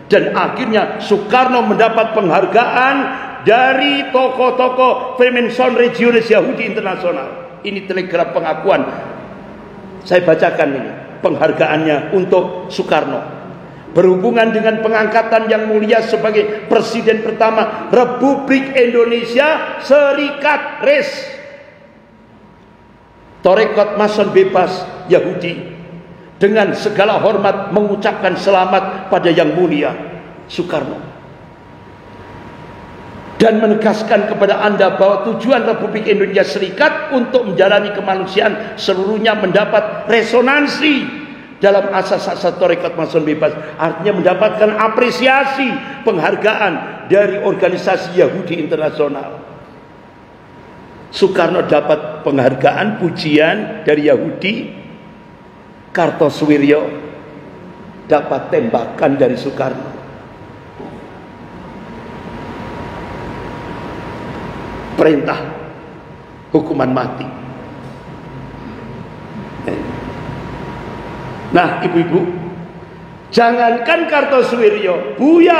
dan akhirnya Soekarno mendapat penghargaan dari tokoh-tokoh Freemason Regionis Yahudi Internasional. Ini telegram pengakuan. Saya bacakan ini penghargaannya untuk Soekarno. Berhubungan dengan pengangkatan yang mulia sebagai Presiden pertama Republik Indonesia Serikat RIS, Tarekat Mason Bebas Yahudi, dengan segala hormat mengucapkan selamat pada Yang Mulia Soekarno, dan menegaskan kepada Anda bahwa tujuan Republik Indonesia Serikat untuk menjalani kemanusiaan seluruhnya mendapat resonansi dalam asas-asas Tarekat Mason Bebas. Artinya mendapatkan apresiasi, penghargaan dari organisasi Yahudi Internasional. Soekarno dapat penghargaan, pujian dari Yahudi. Kartosuwiryo dapat tembakan dari Soekarno. Perintah hukuman mati. Nah ibu-ibu, jangankan Kartosuwiryo, Buya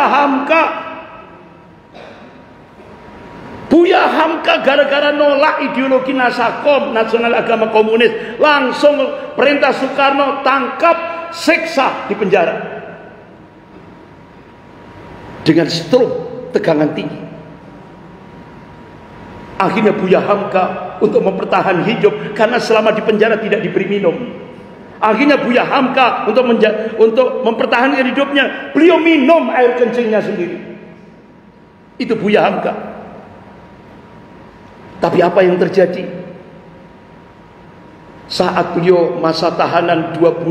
Hamka gara-gara nolak ideologi Nasakom, Nasional Agama Komunis, langsung perintah Soekarno tangkap, siksa, di penjara dengan stroke, tegangan tinggi. Akhirnya Buya Hamka untuk mempertahankan hidup, karena selama di penjara tidak diberi minum. Akhirnya Buya Hamka untuk mempertahankan hidupnya, beliau minum air kencingnya sendiri. Itu Buya Hamka. Tapi apa yang terjadi? Saat beliau masa tahanan 2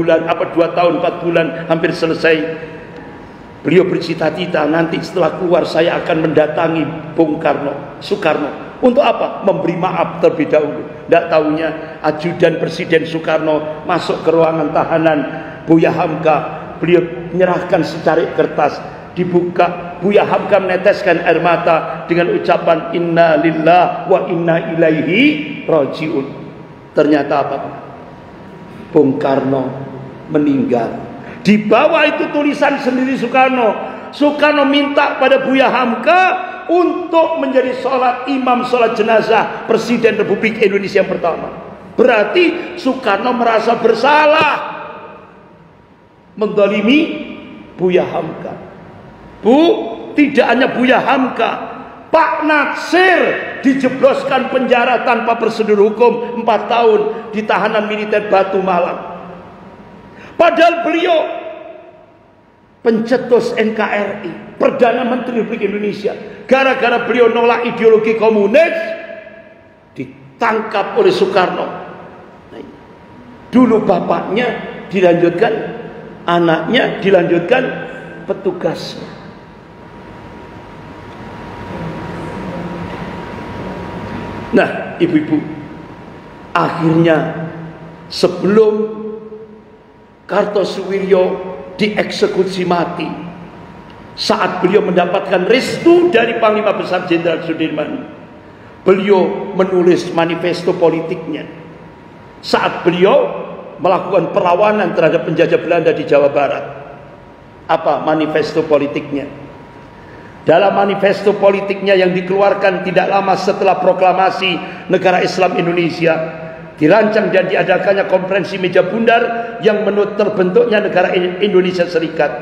tahun 4 bulan hampir selesai, beliau bercita-cita nanti setelah keluar saya akan mendatangi Soekarno. Untuk apa? Memberi maaf terlebih dahulu. Tidak tahunya ajudan Presiden Soekarno masuk ke ruangan tahanan Buya Hamka. Beliau menyerahkan secarik kertas, dibuka. Buya Hamka meneteskan air mata dengan ucapan inna lillah wa inna ilaihi rajiun. Ternyata apa? Bung Karno meninggal. Di bawah itu tulisan sendiri Soekarno. Soekarno minta pada Buya Hamka untuk menjadi imam sholat jenazah Presiden Republik Indonesia yang pertama. Berarti Soekarno merasa bersalah mendolimi Buya Hamka. Bu, tidak hanya Buya Hamka, Pak Natsir dijebloskan penjara tanpa prosedur hukum 4 tahun di tahanan militer Batu Malang. Padahal beliau pencetus NKRI, Perdana Menteri Republik Indonesia. Gara-gara beliau nolak ideologi komunis, ditangkap oleh Soekarno. Dulu bapaknya, dilanjutkan anaknya, dilanjutkan petugasnya. Nah, ibu-ibu, akhirnya sebelum Kartosuwiryo dieksekusi mati, saat beliau mendapatkan restu dari Panglima Besar Jenderal Sudirman, beliau menulis manifesto politiknya. Saat beliau melakukan perlawanan terhadap penjajah Belanda di Jawa Barat, apa manifesto politiknya? Dalam manifesto politiknya yang dikeluarkan tidak lama setelah proklamasi Negara Islam Indonesia, dirancang dan diadakannya konferensi meja bundar yang menurut terbentuknya Negara Indonesia Serikat,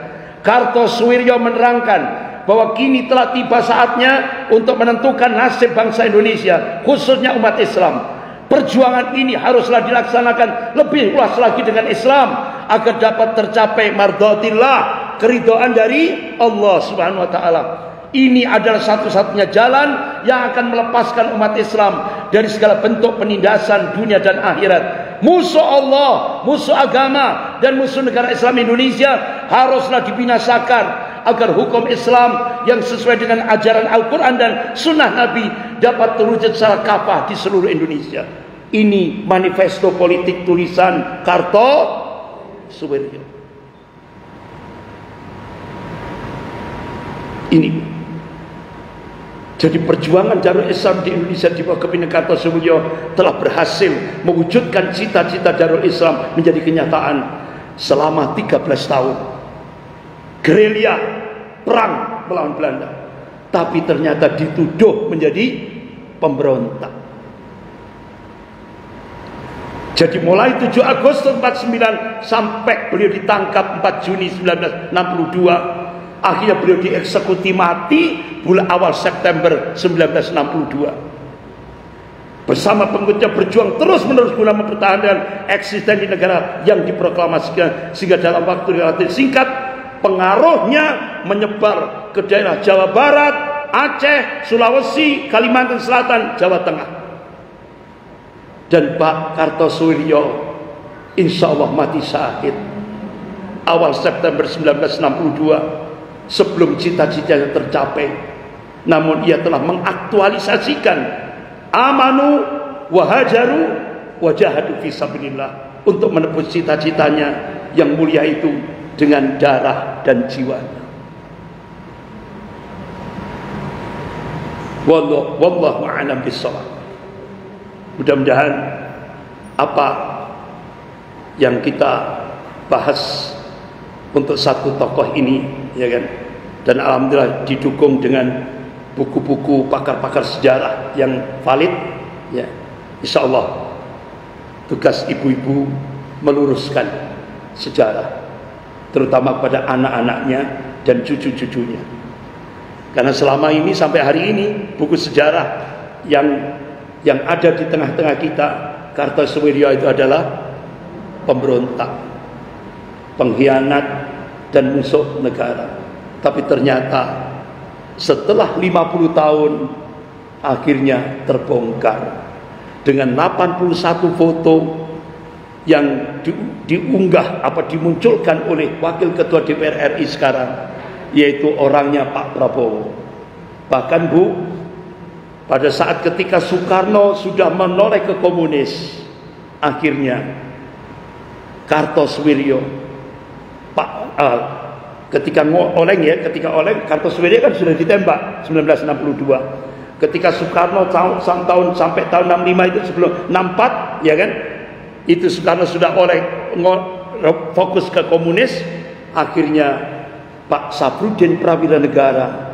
Kartosuwiryo menerangkan bahwa kini telah tiba saatnya untuk menentukan nasib bangsa Indonesia, khususnya umat Islam. Perjuangan ini haruslah dilaksanakan lebih luas lagi dengan Islam agar dapat tercapai mardhatillah, keridhaan dari Allah Subhanahu wa taala. Ini adalah satu-satunya jalan yang akan melepaskan umat Islam dari segala bentuk penindasan dunia dan akhirat. Musuh Allah, musuh agama, dan musuh negara Islam Indonesia haruslah dibinasakan agar hukum Islam yang sesuai dengan ajaran Al-Quran dan Sunnah Nabi dapat terwujud secara kafah di seluruh Indonesia. Ini manifesto politik tulisan Kartosuwiryo. Ini. Jadi perjuangan Darul Islam di Indonesia di bawah kepemimpinan Kartosuwiryo telah berhasil mewujudkan cita-cita Darul Islam menjadi kenyataan selama 13 tahun. Gerilya, perang melawan Belanda, tapi ternyata dituduh menjadi pemberontak. Jadi mulai 7 Agustus 49 sampai beliau ditangkap 4 Juni 1962. Akhirnya beliau dieksekusi mati bulan awal September 1962. Bersama pengikutnya berjuang terus-menerus guna mempertahankan eksistensi negara yang diproklamasikan, sehingga dalam waktu relatif singkat pengaruhnya menyebar ke daerah Jawa Barat, Aceh, Sulawesi, Kalimantan Selatan, Jawa Tengah. Dan Pak Kartosuwiryo insya Allah mati syahid awal September 1962 sebelum cita-citanya tercapai. Namun ia telah mengaktualisasikan amanu wahajaru wajahadu fisabilillah untuk menebus cita-citanya yang mulia itu dengan darah dan jiwa. Wallahu a'lam bishawab. Mudah-mudahan apa yang kita bahas untuk satu tokoh ini, ya kan, dan alhamdulillah didukung dengan buku-buku pakar-pakar sejarah yang valid, ya, insya Allah tugas ibu-ibu meluruskan sejarah, terutama kepada anak-anaknya dan cucu-cucunya. Karena selama ini sampai hari ini buku sejarah yang ada di tengah-tengah kita, Kartosuwiryo itu adalah pemberontak, pengkhianat, dan musuh negara. Tapi ternyata setelah 50 tahun akhirnya terbongkar dengan 81 foto yang diunggah dimunculkan oleh Wakil Ketua DPR RI sekarang, yaitu orangnya Pak Prabowo. Bahkan Bu, pada saat ketika Soekarno sudah menoleh ke komunis, akhirnya Kartosuwiryo ketika oleng Kartosuwiryo kan sudah ditembak 1962. Ketika Soekarno tahun sampai tahun 65 itu sebelum 64, ya kan, itu Soekarno sudah fokus ke komunis. Akhirnya Pak Saprudin Prawira Negara,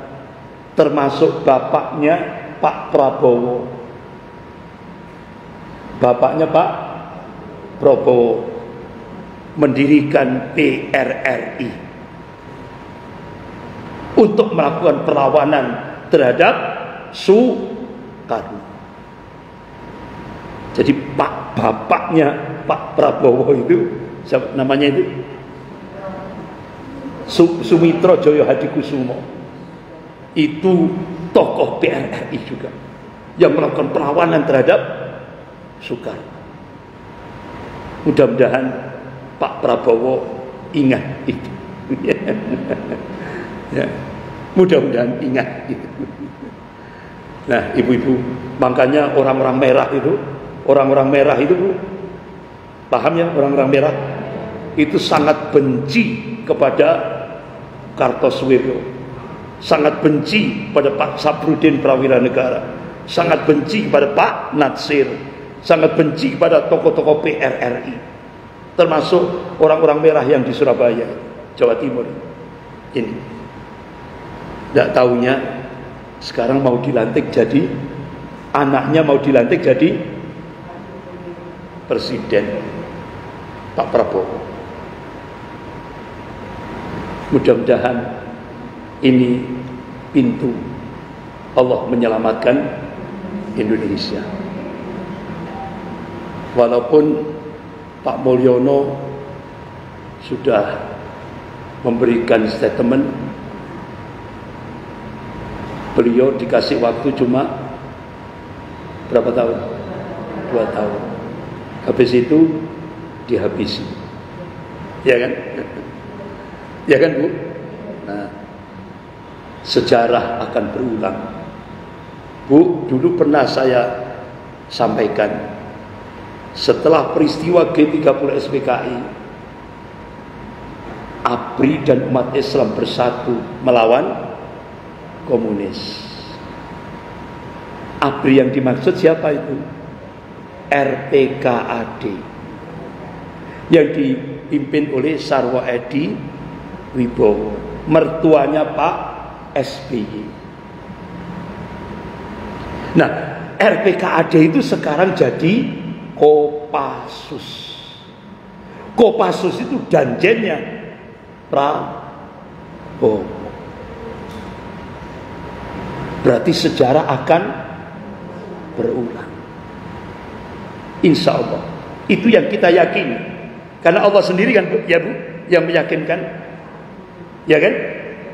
termasuk bapaknya Pak Prabowo, mendirikan PRRI untuk melakukan perlawanan terhadap Soekarno. Jadi bapaknya Pak Prabowo itu siapa namanya itu? Sumitro Joyo Hadikusumo. Itu tokoh PRRI juga yang melakukan perlawanan terhadap Soekarno. Mudah-mudahan Pak Prabowo ingat itu. Ya, mudah-mudahan ingat itu. Nah, ibu-ibu, makanya orang-orang merah itu Bu, paham ya, orang-orang merah itu sangat benci kepada Kartosuwiryo, sangat benci pada Pak Saprudin Prawira Negara, sangat benci kepada Pak Natsir, sangat benci kepada tokoh-tokoh PRRI, termasuk orang-orang merah yang di Surabaya, Jawa Timur. Ini tidak tahunya sekarang mau dilantik jadi, anaknya mau dilantik jadi presiden, Pak Prabowo. Mudah-mudahan ini pintu Allah menyelamatkan Indonesia. Walaupun Pak Mulyono sudah memberikan statement, beliau dikasih waktu cuma berapa tahun? 2 tahun. Habis itu dihabisi. Ya kan? Ya kan, Bu? Nah, sejarah akan berulang. Bu, dulu pernah saya sampaikan, setelah peristiwa G30 SPKI, ABRI dan umat Islam bersatu melawan komunis. ABRI yang dimaksud siapa itu? RPKAD yang dipimpin oleh Sarwo Edi Wibowo, mertuanya Pak SBY. Nah, RPKAD itu sekarang jadi Kopassus. Kopassus itu danjennya Prabowo. Berarti sejarah akan berulang. Insya Allah. Itu yang kita yakini. Karena Allah sendiri kan, ya Bu, yang meyakinkan. Ya kan?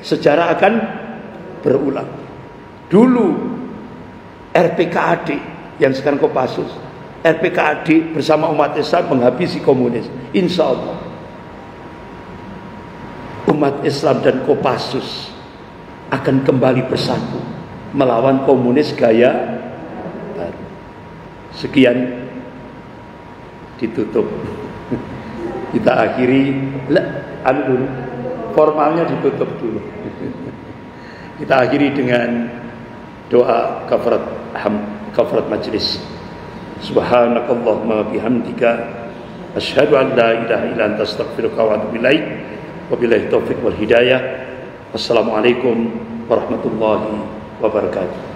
Sejarah akan berulang. Dulu RPKAD yang sekarang Kopassus, RPKAD bersama umat Islam menghabisi komunis. Insya Allah umat Islam dan Kopassus akan kembali bersatu melawan komunis gaya baru. Sekian, ditutup. Kita akhiri dulu, formalnya ditutup dulu. Kita akhiri dengan doa kafarat majlis. Subhanakallahumma bihamdika asyhadu an la ilaha illa anta astaghfiruka wa atubu ilaik. Wabillahi taufik wal hidayah. Wassalamualaikum warahmatullahi wabarakatuh.